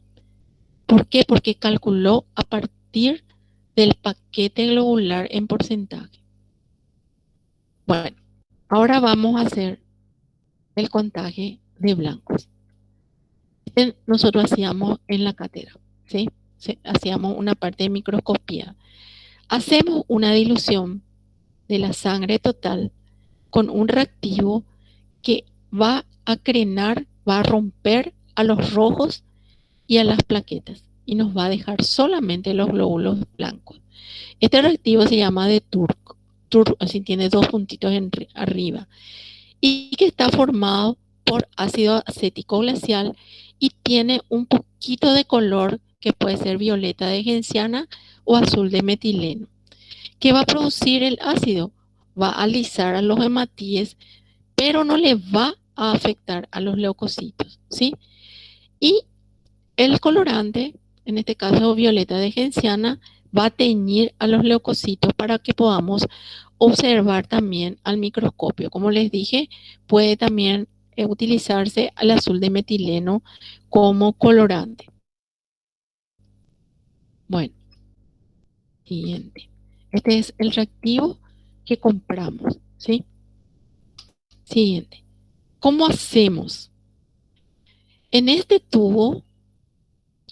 ¿Por qué? Porque calculó a partir del paquete globular en porcentaje. Bueno, ahora vamos a hacer el contaje de blancos. Nosotros hacíamos en la cátedra, ¿sí? Hacíamos una parte de microscopía. Hacemos una dilución de la sangre total con un reactivo que va a crenar, va a romper a los rojos y a las plaquetas y nos va a dejar solamente los glóbulos blancos. Este reactivo se llama de Turk, así tiene dos puntitos arriba, y que está formado por ácido acético glacial y tiene un poquito de color que puede ser violeta de genciana o azul de metileno. ¿Qué va a producir el ácido? Va a alisar a los hematíes, pero no le va a afectar a los leucocitos, ¿sí? Y el colorante, en este caso violeta de genciana, va a teñir a los leucocitos para que podamos observar también al microscopio. Como les dije, puede también utilizarse el azul de metileno como colorante. Bueno, siguiente. Este es el reactivo que compramos, ¿sí? siguiente. ¿Cómo hacemos? En este tubo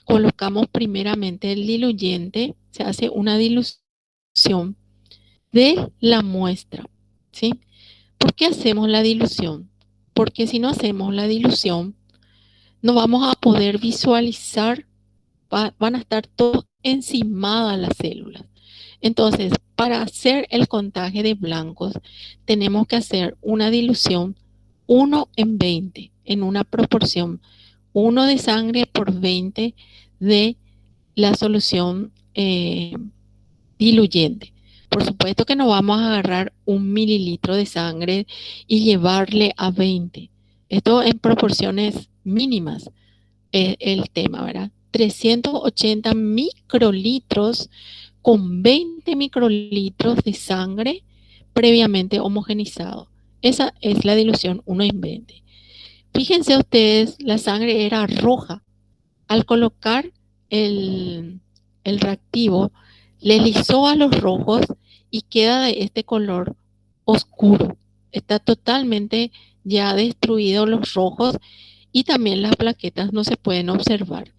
colocamos primeramente el diluyente, se hace una dilución de la muestra, ¿sí? ¿Por qué hacemos la dilución? Porque si no hacemos la dilución, no vamos a poder visualizar, van a estar todas encimadas las células. Entonces, para hacer el contaje de blancos, tenemos que hacer una dilución 1 en 20, en una proporción 1 de sangre por 20 de la solución diluyente. Por supuesto que no vamos a agarrar 1 mililitro de sangre y llevarle a 20. Esto en proporciones mínimas es el tema, ¿verdad? 380 microlitros con 20 microlitros de sangre previamente homogenizado. Esa es la dilución 1 en 20. Fíjense ustedes, la sangre era roja. Al colocar el reactivo, le lisó a los rojos y queda de este color oscuro. Está totalmente ya destruido los rojos y también las plaquetas no se pueden observar.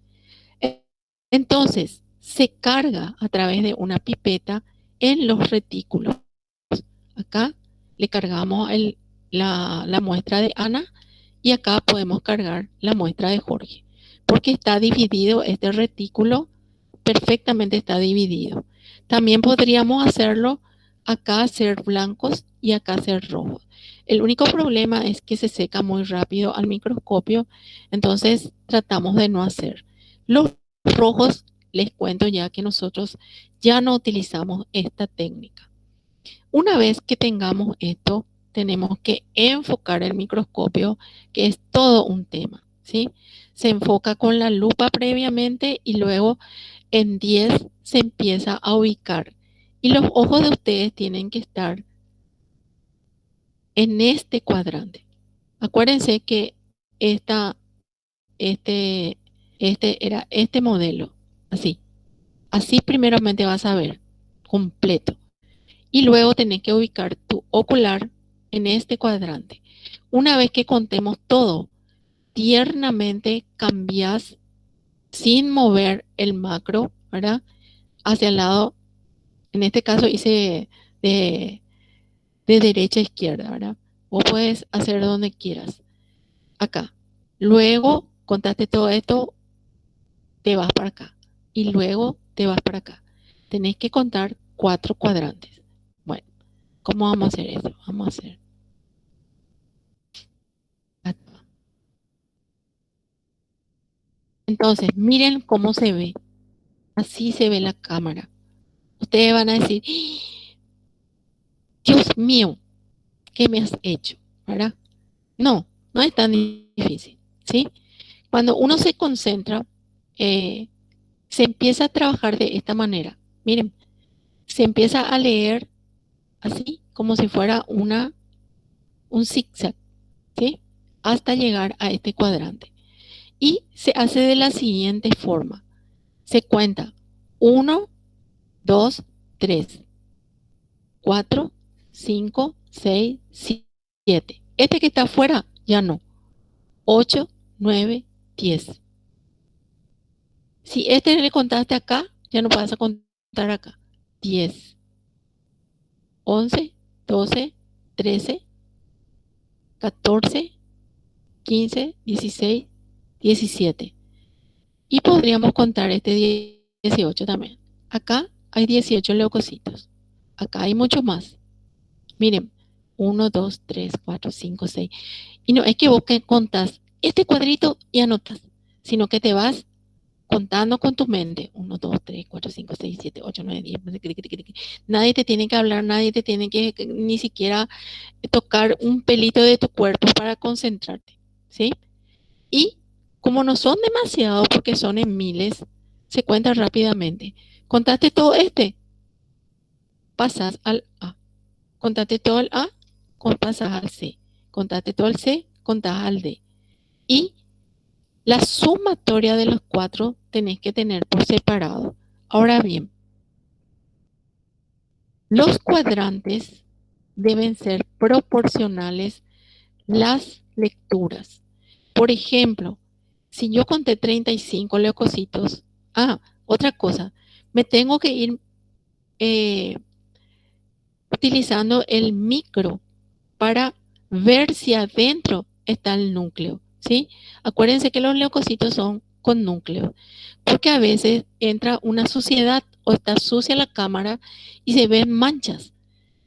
Entonces, se carga a través de una pipeta en los retículos. Acá le cargamos la muestra de Ana y acá podemos cargar la muestra de Jorge, porque está dividido este retículo, perfectamente está dividido. También podríamos hacerlo acá hacer blancos y acá hacer rojos. El único problema es que se seca muy rápido al microscopio, entonces tratamos de no hacer. Los rojos, les cuento ya que nosotros ya no utilizamos esta técnica. Una vez que tengamos esto, tenemos que enfocar el microscopio, que es todo un tema, ¿sí? Se enfoca con la lupa previamente y luego en 10 se empieza a ubicar. Y los ojos de ustedes tienen que estar en este cuadrante. Acuérdense que este era este modelo, así. Así primeramente vas a ver, completo. Y luego tenés que ubicar tu ocular en este cuadrante. Una vez que contemos todo, tiernamente cambias sin mover el macro, ¿verdad? Hacia el lado, en este caso hice de derecha a izquierda, ¿verdad? Vos puedes hacer donde quieras. Acá. Luego, contaste todo esto, te vas para acá. Y luego te vas para acá. Tenés que contar 4 cuadrantes. Bueno, ¿cómo vamos a hacer eso? Vamos a hacer acá. Entonces, miren cómo se ve. Así se ve la cámara. Ustedes van a decir, Dios mío, ¿qué me has hecho? ¿Verdad? No, no es tan difícil, ¿sí? Cuando uno se concentra, se empieza a trabajar de esta manera. Miren, se empieza a leer así, como si fuera un zigzag, ¿sí? Hasta llegar a este cuadrante. Y se hace de la siguiente forma. Se cuenta 1, 2, 3, 4, 5, 6, 7. Este que está afuera, ya no. 8, 9, 10. Si este le contaste acá, ya no vas a contar acá. 10, 11, 12, 13, 14, 15, 16, 17. Y podríamos contar este 18 también. Acá hay 18 leucocitos. Acá hay mucho más. Miren, 1, 2, 3, 4, 5, 6. Y no es que vos que contás este cuadrito y anotas, sino que te vas contando con tu mente. 1, 2, 3, 4, 5, 6, 7, 8, 9, 10. Nadie te tiene que hablar, nadie te tiene que ni siquiera tocar un pelito de tu cuerpo para concentrarte, ¿sí? Y como no son demasiados, porque son en miles, se cuenta rápidamente. Contaste todo pasas al A. Contaste todo el A, pasas al C. Contaste todo el C, contás al D. Y la sumatoria de los 4 tenés que tener por separado. Ahora bien, los cuadrantes deben ser proporcionales las lecturas. Por ejemplo, si yo conté 35 leucocitos, otra cosa, me tengo que ir utilizando el micro para ver si adentro está el núcleo, ¿sí? Acuérdense que los leucocitos son con núcleo, porque a veces entra una suciedad o está sucia la cámara y se ven manchas.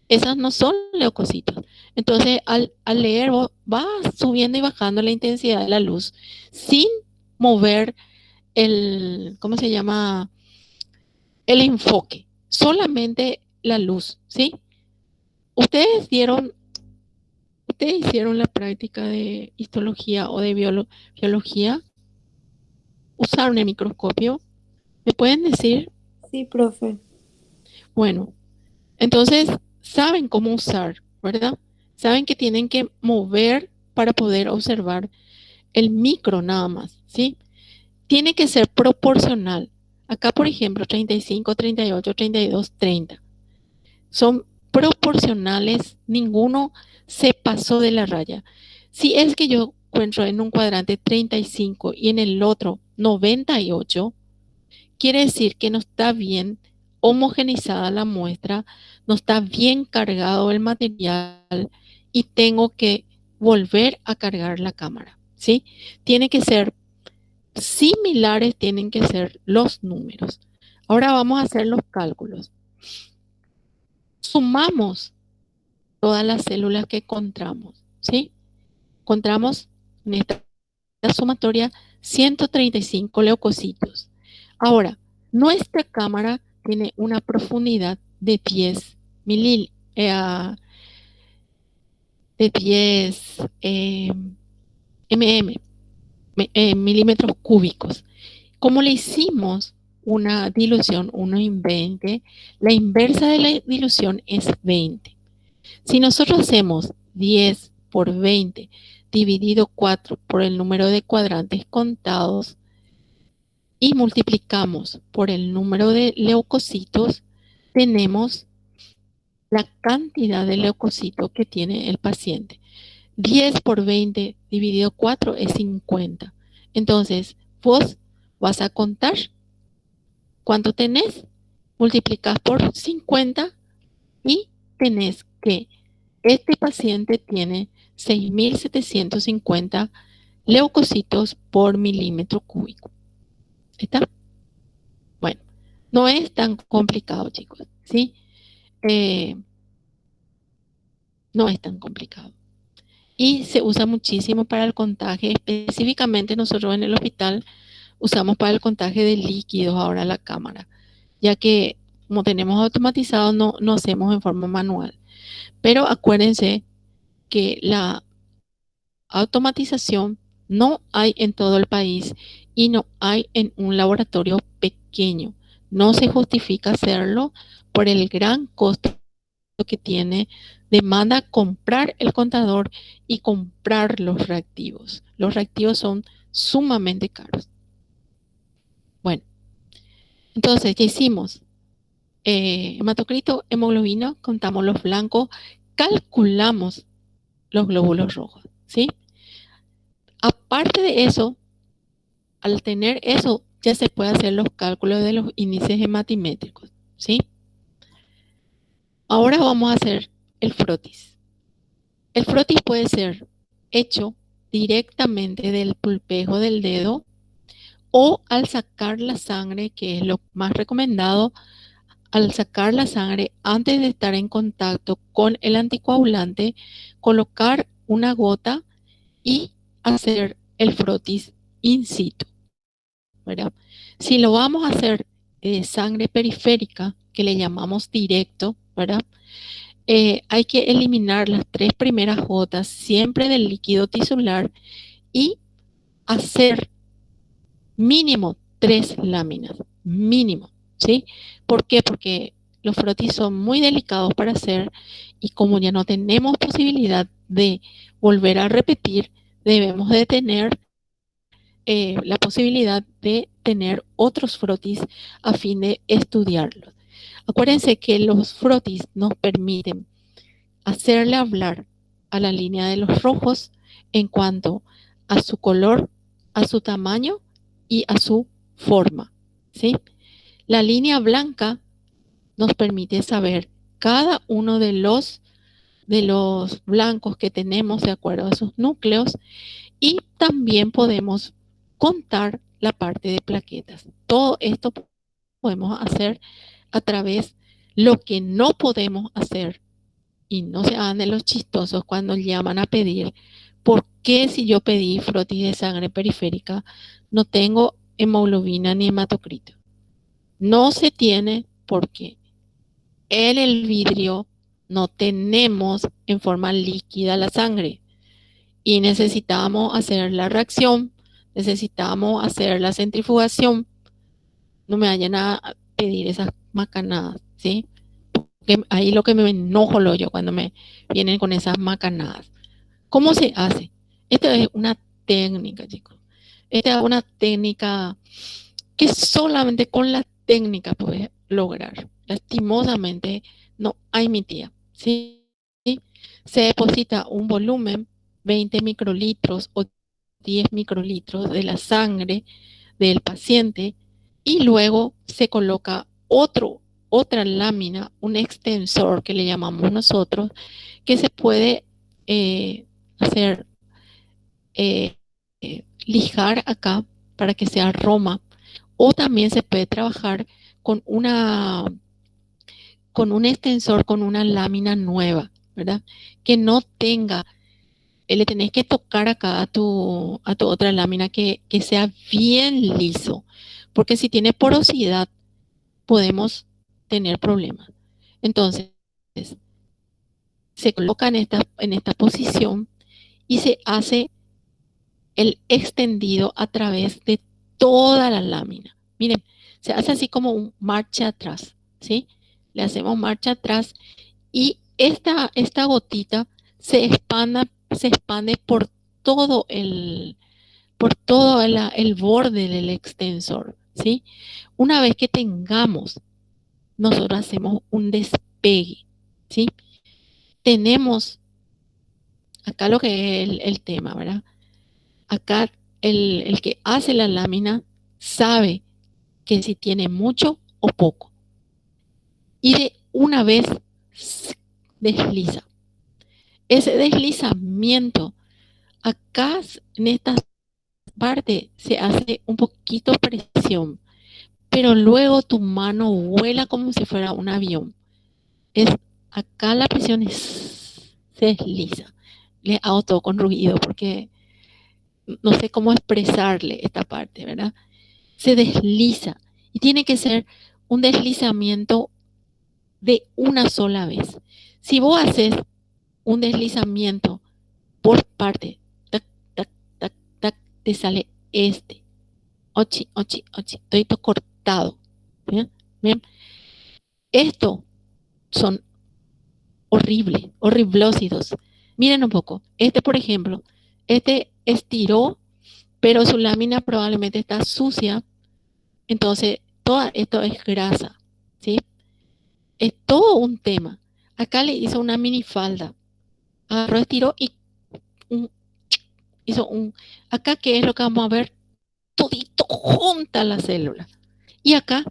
Esas no son leucocitos. Entonces, al leer, vos vas subiendo y bajando la intensidad de la luz sin mover el, ¿cómo se llama? El enfoque, solamente la luz, ¿sí? Ustedes hicieron la práctica de histología o de biología, usaron el microscopio, ¿me pueden decir? Sí, profe. Bueno, entonces saben cómo usar, ¿verdad? Saben que tienen que mover para poder observar el micro nada más, ¿sí? Tiene que ser proporcional. Acá, por ejemplo, 35, 38, 32, 30. Son proporcionales, ninguno se pasó de la raya. Si es que yo encuentro en un cuadrante 35 y en el otro 98, quiere decir que no está bien homogeneizada la muestra, no está bien cargado el material y tengo que volver a cargar la cámara, ¿sí? Tiene que ser similares, tienen que ser los números. Ahora vamos a hacer los cálculos. Sumamos todas las células que encontramos, ¿sí? Encontramos en esta sumatoria 135 leucocitos. Ahora, nuestra cámara tiene una profundidad de 10 milímetros cúbicos. Como le hicimos una dilución 1:20, la inversa de la dilución es 20. Si nosotros hacemos 10 por 20 dividido 4 por el número de cuadrantes contados y multiplicamos por el número de leucocitos, tenemos la cantidad de leucocitos que tiene el paciente. 10 por 20 dividido 4 es 50. Entonces, vos vas a contar cuánto tenés, multiplicás por 50 y tenés que este paciente tiene 6.750 leucocitos por milímetro cúbico. ¿Está? Bueno, no es tan complicado, chicos, ¿sí? No es tan complicado. Y se usa muchísimo para el contaje. Específicamente nosotros en el hospital usamos para el contaje de líquidos ahora la cámara, ya que como tenemos automatizado no hacemos en forma manual. Pero acuérdense que la automatización no hay en todo el país y no hay en un laboratorio pequeño. No se justifica hacerlo por el gran costo que tiene. Demanda comprar el contador y comprar los reactivos. Los reactivos son sumamente caros. Bueno, entonces ya hicimos hematocrito, hemoglobina, contamos los blancos, calculamos los glóbulos rojos, ¿sí? Aparte de eso, al tener eso, ya se puede hacer los cálculos de los índices hematimétricos, ¿sí? Ahora vamos a hacer el frotis. El frotis puede ser hecho directamente del pulpejo del dedo o al sacar la sangre, que es lo más recomendado, al sacar la sangre antes de estar en contacto con el anticoagulante, colocar una gota y hacer el frotis in situ, ¿verdad? Si lo vamos a hacer de sangre periférica, que le llamamos directo, ¿verdad? Hay que eliminar las 3 primeras gotas siempre del líquido tisular y hacer mínimo 3 láminas, mínimo, ¿sí? ¿Por qué? Porque los frotis son muy delicados para hacer y como ya no tenemos posibilidad de volver a repetir, debemos de tener la posibilidad de tener otros frotis a fin de estudiarlos. Acuérdense que los frotis nos permiten hacerle hablar a la línea de los rojos en cuanto a su color, a su tamaño y a su forma, ¿sí? La línea blanca nos permite saber cada uno de los blancos que tenemos de acuerdo a sus núcleos, y también podemos contar la parte de plaquetas. Todo esto podemos hacer a través. Lo que no podemos hacer, y no se hagan de los chistosos cuando llaman a pedir, ¿por qué si yo pedí frotis de sangre periférica no tengo hemoglobina ni hematocrito? No se tiene porque en el vidrio no tenemos en forma líquida la sangre y necesitamos hacer la reacción, necesitamos hacer la centrifugación. No me vayan a pedir esas macanadas, ¿sí? Porque ahí lo que me enojo yo cuando me vienen con esas macanadas. ¿Cómo se hace? Esta es una técnica, chicos. Esta es una técnica que solamente con la técnica puedes lograr. Lastimosamente no hay mi tía, ¿sí? Se deposita un volumen, 20 microlitros o 10 microlitros de la sangre del paciente, y luego se coloca otra lámina, un extensor que le llamamos nosotros, que se puede hacer lijar acá para que sea Roma, o también se puede trabajar con con un extensor, con una lámina nueva, ¿verdad? Que no tenga, le tenés que tocar acá a tu otra lámina que sea bien liso, porque si tiene porosidad podemos tener problemas. Entonces, se coloca en esta posición y se hace el extendido a través de toda la lámina. Miren, se hace así como un marcha atrás, ¿sí? Le hacemos marcha atrás y esta gotita se expande por todo el borde del extensor, ¿sí? Una vez que tengamos, nosotros hacemos un despegue, ¿sí? Tenemos acá lo que es el tema, ¿verdad? Acá el que hace la lámina sabe que si tiene mucho o poco. Y de una vez desliza. Ese deslizamiento, acá en esta parte se hace un poquito presión, pero luego tu mano vuela como si fuera un avión. Acá la presión se desliza. Le hago todo con ruido porque no sé cómo expresarle esta parte, ¿verdad? Se desliza y tiene que ser un deslizamiento de una sola vez. Si vos haces un deslizamiento por parte, tac, tac, tac, tac, te sale ochi, todo cortado. ¿Bien? ¿Bien? Esto son horriblócidos. Miren un poco. Por ejemplo, estiró, pero su lámina probablemente está sucia. Entonces, todo esto es grasa, ¿sí? Es todo un tema. Acá le hizo una minifalda. Agarró, estiró y hizo un... Acá, ¿qué es lo que vamos a ver? Todito junta la célula. Y acá,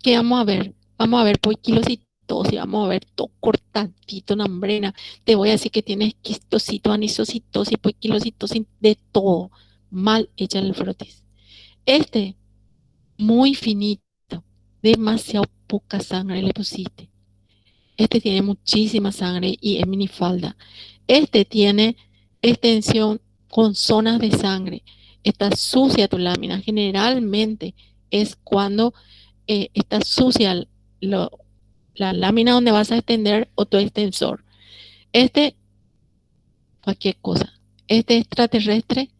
¿qué vamos a ver? Vamos a ver poiquilocitosis, vamos a ver todo cortadito, nambrena. Te voy a decir que tienes quistocito, anisocitosis, poiquilocitosis, de todo. Mal hecha el frotis. Muy finito, demasiado poca sangre le pusiste. Tiene muchísima sangre y es minifalda. Tiene extensión con zonas de sangre. Está sucia tu lámina. Generalmente es cuando está sucia la lámina donde vas a extender o tu extensor. Cualquier cosa. Extraterrestre,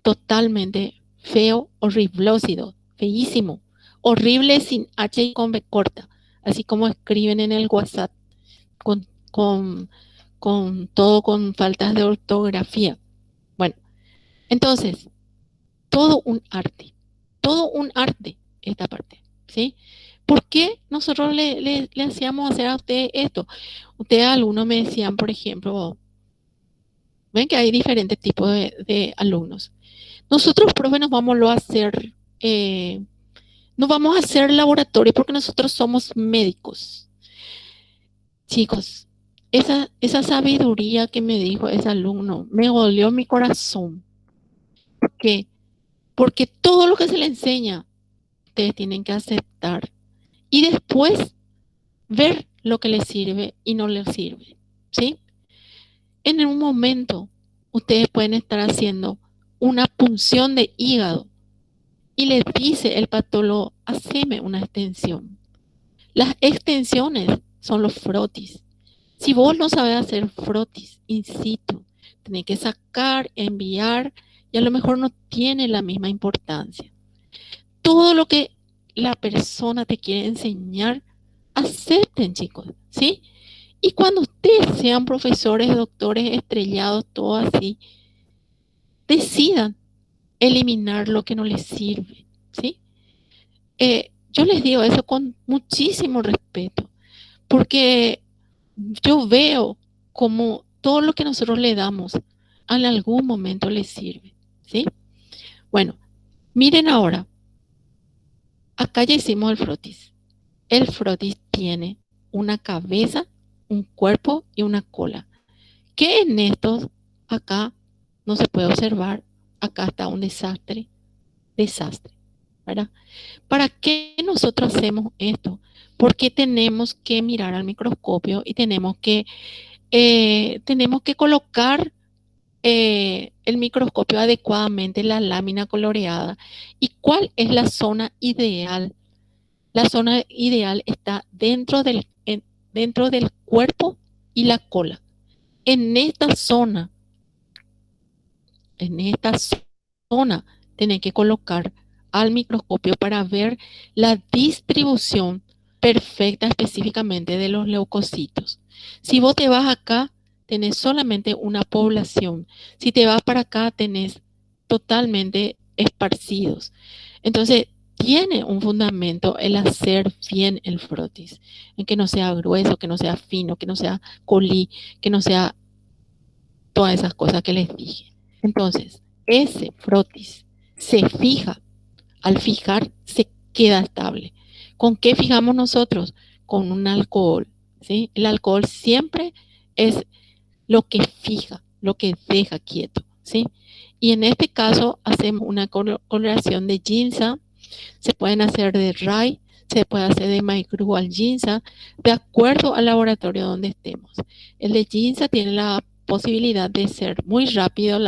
totalmente feo, horriblócido, feísimo, horrible sin H y con B corta, así como escriben en el WhatsApp con todo con faltas de ortografía. Bueno, entonces, todo un arte esta parte, ¿sí? ¿Por qué nosotros le hacíamos hacer a ustedes esto? Ustedes, algunos me decían, por ejemplo, Ven que hay diferentes tipos de alumnos. Nosotros, profe, no vamos a hacer laboratorio porque nosotros somos médicos. Chicos, esa sabiduría que me dijo ese alumno me dolió mi corazón. ¿Por qué? Porque todo lo que se le enseña, ustedes tienen que aceptar y después ver lo que les sirve y no les sirve, ¿sí? En un momento, ustedes pueden estar haciendo una punción de hígado y les dice el patólogo, haceme una extensión. Las extensiones son los frotis. Si vos no sabes hacer frotis in situ, tenés que sacar, enviar, y a lo mejor no tiene la misma importancia. Todo lo que la persona te quiere enseñar, acepten, chicos, ¿sí? Y cuando ustedes sean profesores, doctores estrellados, todo así, decidan eliminar lo que no les sirve, ¿sí? Yo les digo eso con muchísimo respeto, porque yo veo como todo lo que nosotros le damos en algún momento les sirve, ¿sí? Bueno, miren ahora, acá ya hicimos el frotis. El frotis tiene una cabeza, un cuerpo y una cola. Que en estos, acá no se puede observar, acá está un desastre, ¿verdad? ¿Para qué nosotros hacemos esto? Porque tenemos que mirar al microscopio y tenemos que colocar el microscopio adecuadamente, la lámina coloreada. ¿Y cuál es la zona ideal? La zona ideal está dentro del cuerpo y la cola. En esta zona, tenés que colocar al microscopio para ver la distribución perfecta específicamente de los leucocitos. Si vos te vas acá, tenés solamente una población. Si te vas para acá, tenés totalmente esparcidos. Entonces, tiene un fundamento el hacer bien el frotis, en que no sea grueso, que no sea fino, que no sea colí, que no sea todas esas cosas que les dije. Entonces, ese frotis se fija. Al fijar, se queda estable. ¿Con qué fijamos nosotros? Con un alcohol, ¿sí? El alcohol siempre es lo que fija, lo que deja quieto, ¿sí? Y en este caso hacemos una coloración de ginza, se pueden hacer de Rai, se puede hacer de microbal ginza, de acuerdo al laboratorio donde estemos. El de ginza tiene la posibilidad de ser muy rápido,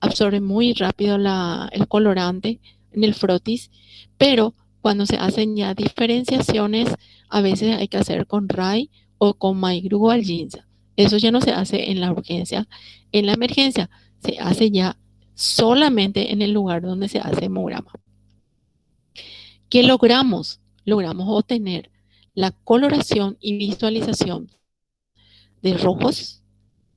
absorbe muy rápido el colorante en el frotis, pero cuando se hacen ya diferenciaciones, a veces hay que hacer con Rai o con microbal ginza. Eso ya no se hace en la urgencia, en la emergencia, se hace ya solamente en el lugar donde se hace hemograma. ¿Qué logramos? Logramos obtener la coloración y visualización de rojos,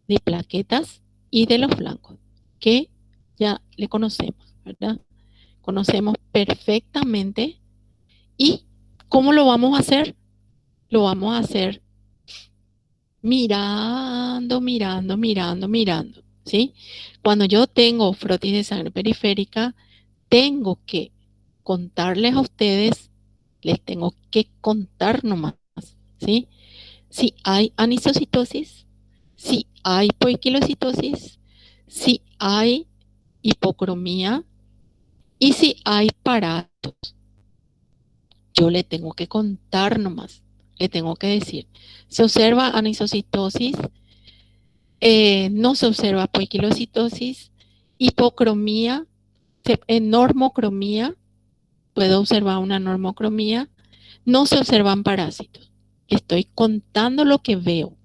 de plaquetas y de los blancos, que ya le conocemos, ¿verdad? Conocemos perfectamente. ¿Y cómo lo vamos a hacer? Lo vamos a hacer mirando, ¿sí? Cuando yo tengo frotis de sangre periférica, tengo que contarles a ustedes, les tengo que contar nomás, ¿sí? Si hay anisocitosis, si hay poiquilocitosis, si hay hipocromía y si hay parásitos. Yo le tengo que contar nomás, le tengo que decir. Se observa anisocitosis, no se observa poiquilocitosis, hipocromía, normocromía, puedo observar una normocromía, no se observan parásitos. Le estoy contando lo que veo,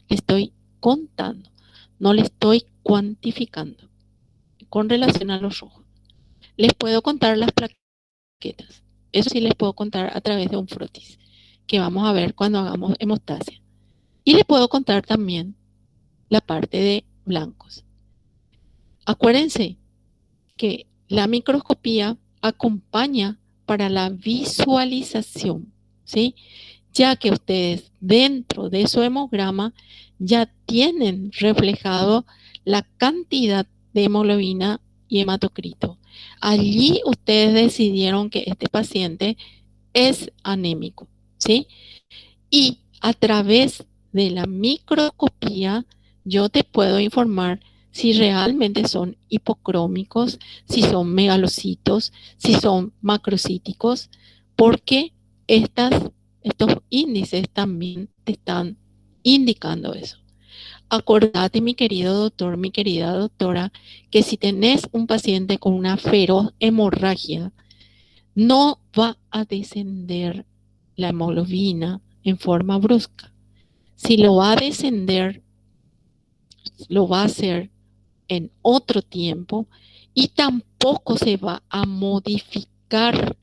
le estoy contando, no le estoy cuantificando con relación a los rojos. Les puedo contar las plaquetas, eso sí les puedo contar a través de un frotis, que vamos a ver cuando hagamos hemostasia. Y les puedo contar también la parte de blancos. Acuérdense que la microscopía acompaña para la visualización, ¿sí? Ya que ustedes dentro de su hemograma ya tienen reflejado la cantidad de hemoglobina y hematocrito. Allí ustedes decidieron que este paciente es anémico, ¿sí? Y a través de la microscopía yo te puedo informar si realmente son hipocrómicos, si son megalocitos, si son macrocíticos, porque estos índices también te están indicando eso. Acordate, mi querido doctor, mi querida doctora, que si tenés un paciente con una feroz hemorragia, no va a descender la hemoglobina en forma brusca. Si lo va a descender, lo va a hacer en otro tiempo y tampoco se va a modificar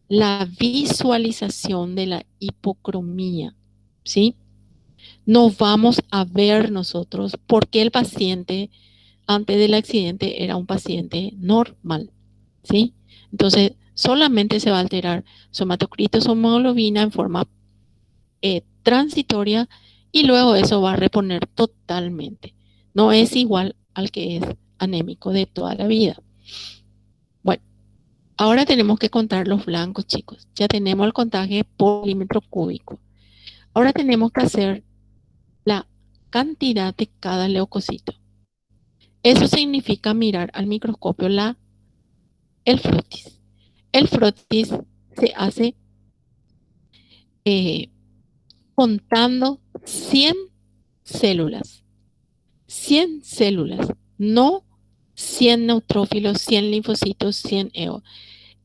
la visualización de la hipocromía, ¿sí? No vamos a ver nosotros porque el paciente antes del accidente era un paciente normal, ¿sí? Entonces, solamente se va a alterar su hematocrito, su hemoglobina en forma transitoria y luego eso va a reponer totalmente. No es igual al que es anémico de toda la vida. Bueno, ahora tenemos que contar los blancos, chicos. Ya tenemos el contagio por milímetro cúbico. Ahora tenemos que hacer la cantidad de cada leucocito. Eso significa mirar al microscopio el frotis. El frotis se hace contando 100 células. 100 células, no 100 neutrófilos, 100 linfocitos, 100 EO.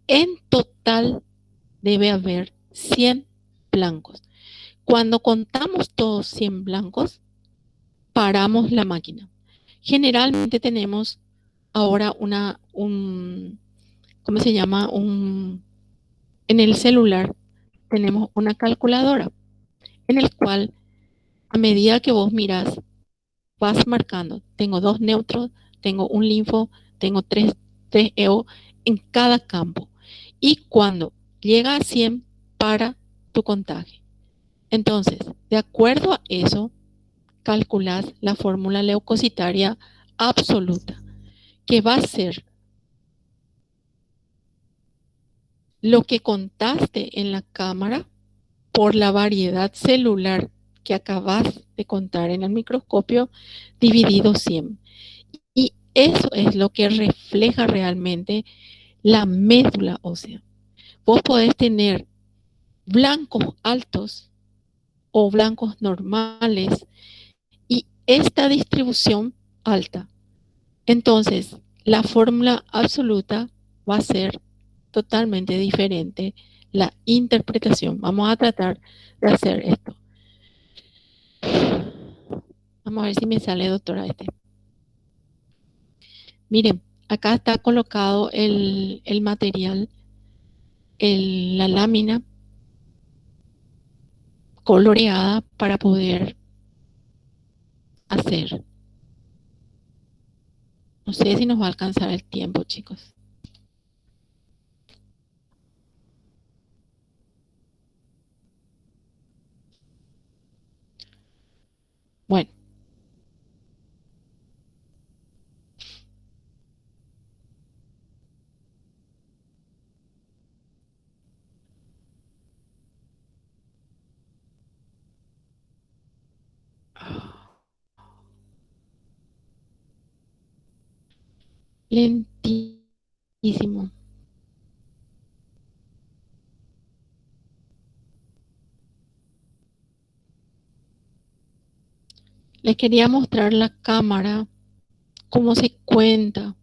En total debe haber 100 blancos. Cuando contamos todos 100 blancos, paramos la máquina. Generalmente tenemos ahora ¿cómo se llama? En el celular tenemos una calculadora en el cual a medida que vos miras, vas marcando. Tengo 2 neutros, tengo un linfo, tengo 3 EO en cada campo. Y cuando llega a 100, para tu contagio. Entonces, de acuerdo a eso, calculas la fórmula leucocitaria absoluta, que va a ser lo que contaste en la cámara por la variedad celular que acabas de contar en el microscopio dividido 100. Y eso es lo que refleja realmente la médula ósea. Vos podés tener blancos altos o blancos normales y esta distribución alta. Entonces, la fórmula absoluta va a ser totalmente diferente la interpretación. Vamos a tratar de hacer esto. Vamos a ver si me sale, doctora, Miren, acá está colocado el material, la lámina coloreada para poder hacer. No sé si nos va a alcanzar el tiempo, chicos. Bueno. Lentísimo. Les quería mostrar la cámara, cómo se cuenta,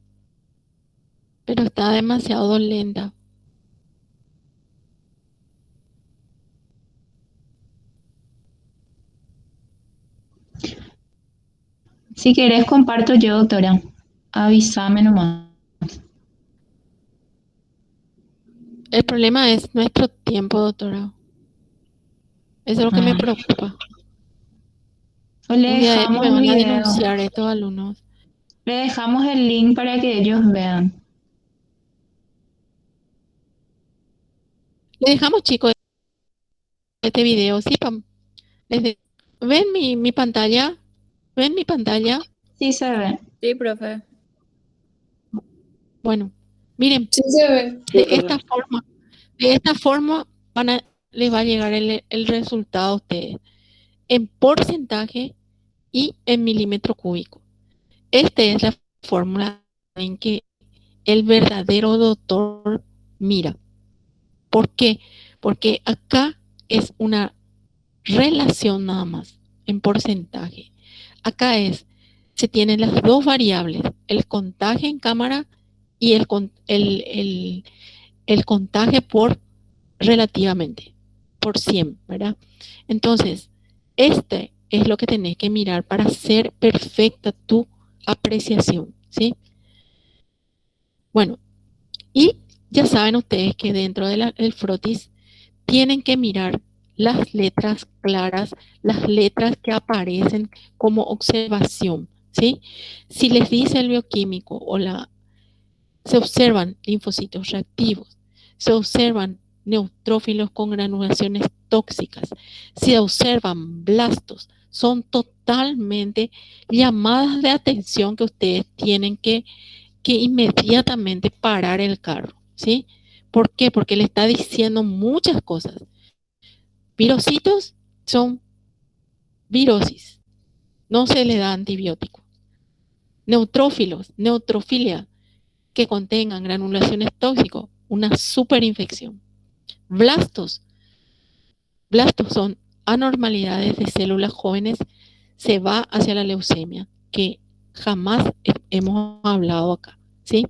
pero está demasiado lenta. Si querés, comparto yo, doctora. Avísame nomás. El problema es nuestro tiempo, doctora. Eso es lo que me preocupa. O le Un día de estos dejamos me el van a video. denunciar a estos alumnos. Le dejamos el link para que ellos vean. Le dejamos, chicos, este video. Sí, ¿ven mi pantalla? ¿Ven mi pantalla? Sí se ve. Sí, profe. Bueno, miren, Sí se ve. de esta forma les va a llegar el resultado a ustedes en porcentaje y en milímetro cúbico. Esta es la fórmula en que el verdadero doctor mira. ¿Por qué? Porque acá es una relación nada más en porcentaje. Acá se tienen las dos variables, el contagio en cámara y el contagio por relativamente, por 100, ¿verdad? Entonces, este es lo que tenés que mirar para hacer perfecta tu apreciación, ¿sí? Bueno, y ya saben ustedes que dentro del frotis tienen que mirar las letras claras, las letras que aparecen como observación, ¿sí? Si les dice el bioquímico se observan linfocitos reactivos, se observan neutrófilos con granulaciones tóxicas, se observan blastos, son totalmente llamadas de atención que ustedes tienen que inmediatamente parar el carro, ¿sí? ¿Por qué? Porque le está diciendo muchas cosas. Virocitos son virosis, no se le da antibiótico. Neutrófilos, neutrofilia, que contengan granulaciones tóxicas, una superinfección. Blastos, blastos son anormalidades de células jóvenes, se va hacia la leucemia, que jamás hemos hablado acá, ¿sí?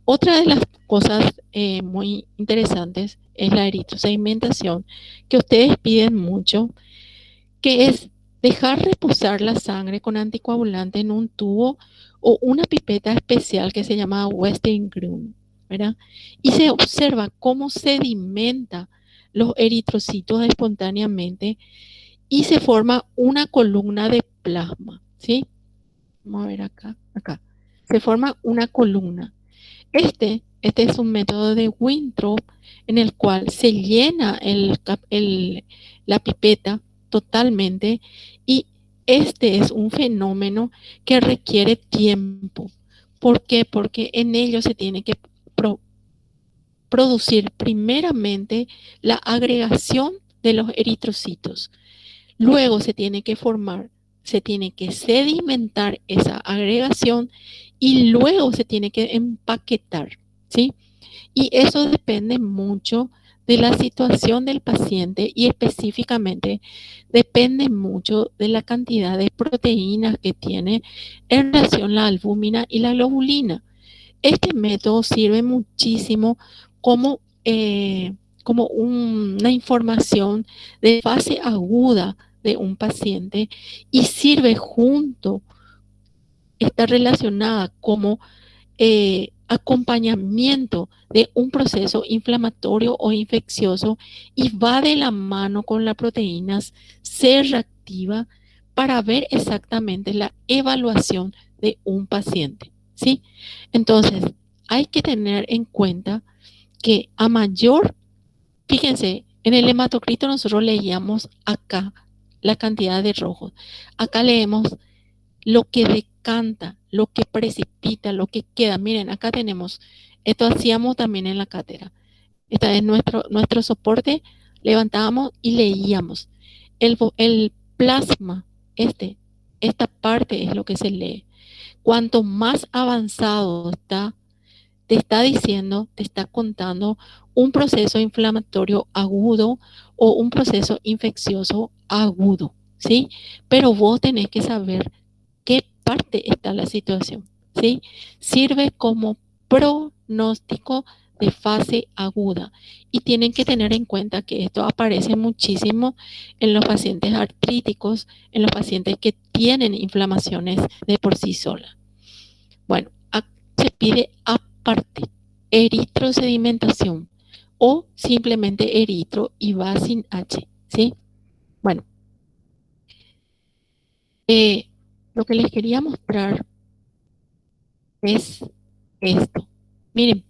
Otra de las cosas muy interesantes es la eritrosegmentación, que ustedes piden mucho, que es dejar reposar la sangre con anticoagulante en un tubo o una pipeta especial que se llama Western Grün, ¿verdad? Y se observa cómo sedimenta los eritrocitos espontáneamente y se forma una columna de plasma, ¿sí? Vamos a ver acá. Se forma una columna. Este es un método de Winthrop en el cual se llena la pipeta totalmente y este es un fenómeno que requiere tiempo. ¿Por qué? Porque en ello se tiene que producir primeramente la agregación de los eritrocitos. Luego se tiene que sedimentar esa agregación y luego se tiene que empaquetar, ¿sí? Y eso depende mucho de la situación del paciente y específicamente depende mucho de la cantidad de proteínas que tiene en relación a la albúmina y la globulina. Este método sirve muchísimo como, como una información de fase aguda de un paciente y sirve está relacionada como acompañamiento de un proceso inflamatorio o infeccioso y va de la mano con las proteínas C reactiva para ver exactamente la evaluación de un paciente, ¿sí? Entonces, hay que tener en cuenta que a mayor, fíjense, en el hematocrito nosotros leíamos acá la cantidad de rojos. Acá leemos lo que decanta, lo que precipita, lo que queda. Miren, acá tenemos, esto hacíamos también en la cátedra. Esta es nuestro soporte, levantábamos y leíamos. El plasma, esta parte es lo que se lee. Cuanto más avanzado está, te está diciendo, te está contando un proceso inflamatorio agudo o un proceso infeccioso agudo, ¿sí? Pero vos tenés que saber qué parte está la situación, ¿sí? Sirve como pronóstico de fase aguda y tienen que tener en cuenta que esto aparece muchísimo en los pacientes artríticos, en los pacientes que tienen inflamaciones de por sí sola. Bueno, se pide aparte eritrosedimentación o simplemente eritro y va sin H, ¿sí? Bueno, lo que les quería mostrar es esto. Miren,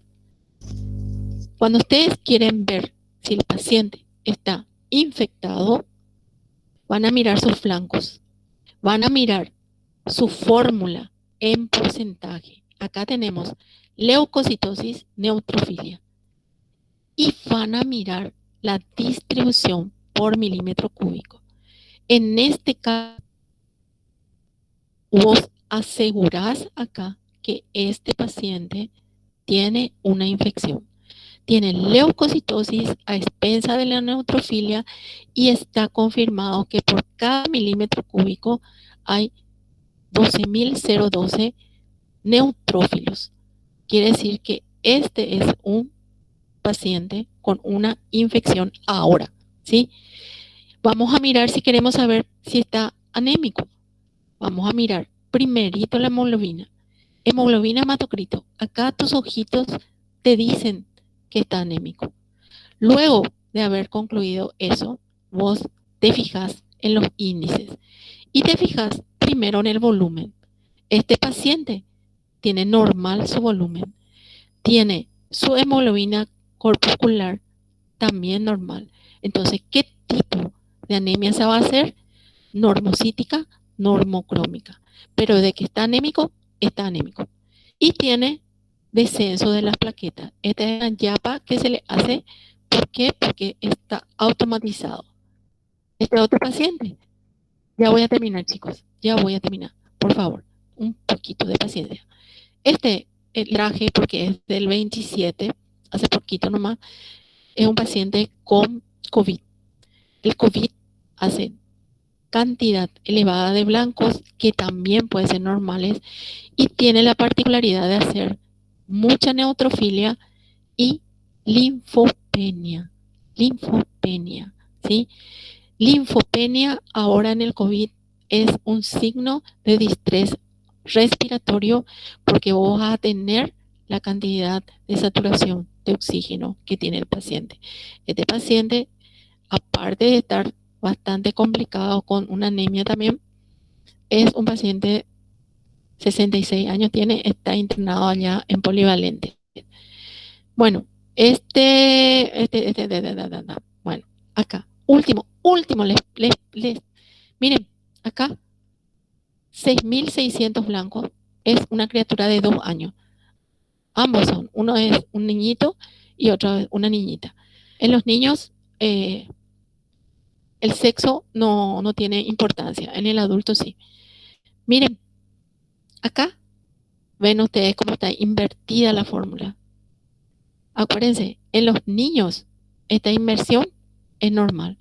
cuando ustedes quieren ver si el paciente está infectado, van a mirar sus flancos, van a mirar su fórmula en porcentaje. Acá tenemos leucocitosis, neutrofilia. Y van a mirar la distribución por milímetro cúbico. En este caso, vos asegurás acá que este paciente tiene una infección. Tiene leucocitosis a expensa de la neutrofilia y está confirmado que por cada milímetro cúbico hay 12.012 neutrófilos. Quiere decir que este es un paciente con una infección ahora, ¿sí? Vamos a mirar si queremos saber si está anémico. Vamos a mirar primerito la hemoglobina. Hemoglobina hematocrito. Acá tus ojitos te dicen que está anémico. Luego de haber concluido eso, vos te fijas en los índices y te fijas primero en el volumen. Este paciente tiene normal su volumen, tiene su hemoglobina corpuscular también normal. Entonces, ¿qué tipo de anemia se va a hacer? Normocítica, normocrómica. Pero de que está anémico, está anémico. Y tiene descenso de las plaquetas. Esta es una yapa que se le hace. ¿Por qué? Porque está automatizado. Este otro paciente. Ya voy a terminar, chicos. Ya voy a terminar. Por favor, un poquito de paciencia. El traje, porque es del 27, hace poquito nomás, es un paciente con COVID. El COVID hace cantidad elevada de blancos que también pueden ser normales y tiene la particularidad de hacer mucha neutrofilia y linfopenia. Linfopenia, ¿sí? Linfopenia ahora en el COVID es un signo de distrés respiratorio porque vos vas a tener la cantidad de saturación de oxígeno que tiene el paciente. Este paciente, aparte de estar bastante complicado con una anemia también, es un paciente 66 años tiene, está internado allá en polivalente. Bueno, bueno, acá, último, miren, acá, 6.600 blancos, es una criatura de 2 años. Ambos son, uno es un niñito y otro es una niñita. En los niños, el sexo no tiene importancia, en el adulto sí. Miren, acá ven ustedes cómo está invertida la fórmula. Acuérdense, en los niños esta inversión es normal.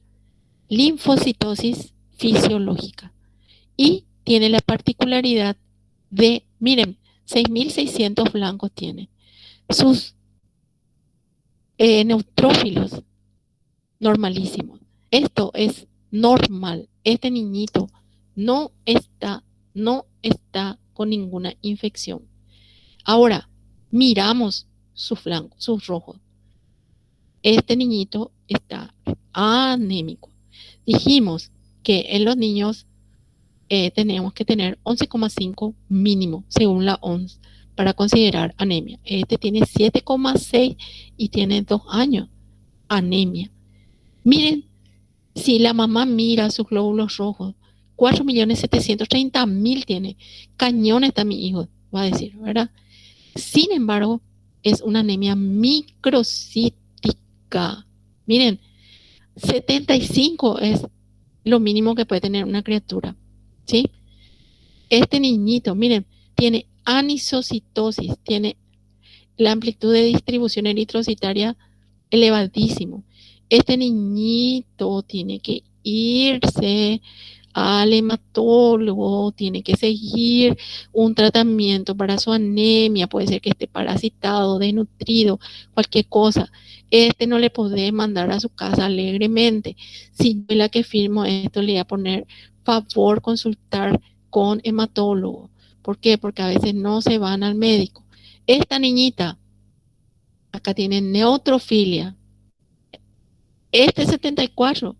Linfocitosis fisiológica. Y tiene la particularidad de, miren, 6.600 blancos tiene. Sus neutrófilos normalísimos. Esto es normal. Este niñito no está con ninguna infección. Ahora, miramos su flanco, sus rojos. Este niñito está anémico. Dijimos que en los niños tenemos que tener 11,5 mínimo, según la OMS, para considerar anemia. Este tiene 7,6 y tiene 2 años. Anemia. Miren, si la mamá mira sus glóbulos rojos, 4.730.000 tiene. Cañón está mi hijo, va a decir, ¿verdad? Sin embargo, es una anemia microcítica. Miren, 75 es lo mínimo que puede tener una criatura, ¿sí? Este niñito, miren, tiene anisocitosis, tiene la amplitud de distribución eritrocitaria elevadísimo. Este niñito tiene que irse al hematólogo, tiene que seguir un tratamiento para su anemia, puede ser que esté parasitado, desnutrido, cualquier cosa. Este no le puede mandar a su casa alegremente. Si no es la que firmo esto, le voy a poner favor consultar con hematólogo. ¿Por qué? Porque a veces no se van al médico. Esta niñita, acá tiene neutrofilia. Este 74,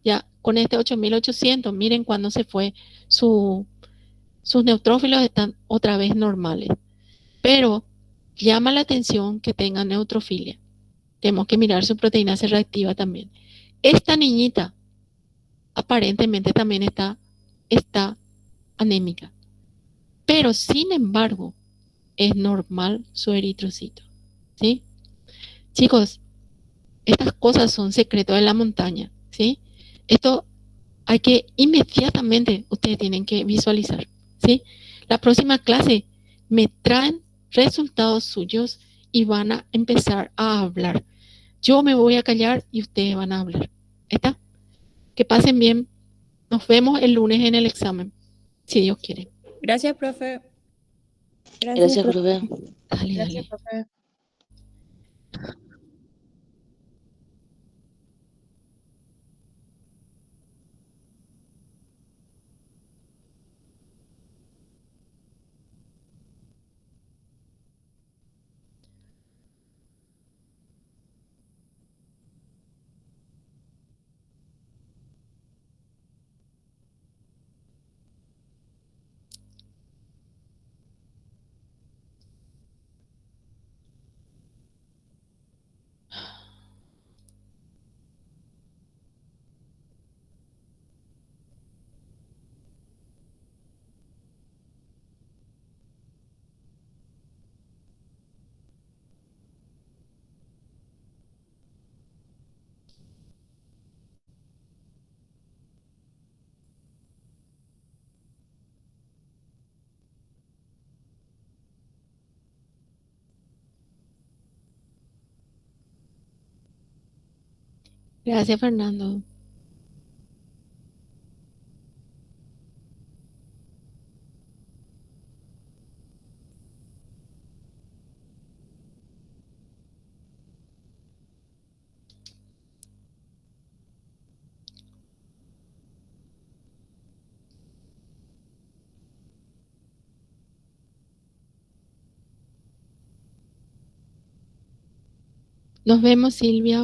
ya con este 8.800, miren cuando se fue, sus neutrófilos están otra vez normales. Pero llama la atención que tenga neutrofilia. Tenemos que mirar su proteína C reactiva también. Esta niñita aparentemente también está anémica. Pero sin embargo, es normal su eritrocito, ¿sí? Chicos, estas cosas son secretos de la montaña, ¿sí? Esto hay que inmediatamente, ustedes tienen que visualizar, ¿sí? La próxima clase me traen resultados suyos y van a empezar a hablar. Yo me voy a callar y ustedes van a hablar. ¿Está? Que pasen bien. Nos vemos el lunes en el examen, si Dios quiere. Gracias, profe. Gracias, profe. Dale, Gracias, dale. profe. Gracias, Fernando. Nos vemos, Silvia.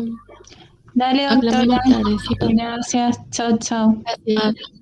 Dale, Hablamos doctora. más tarde, ¿sí? Gracias. Chao, chao. Gracias.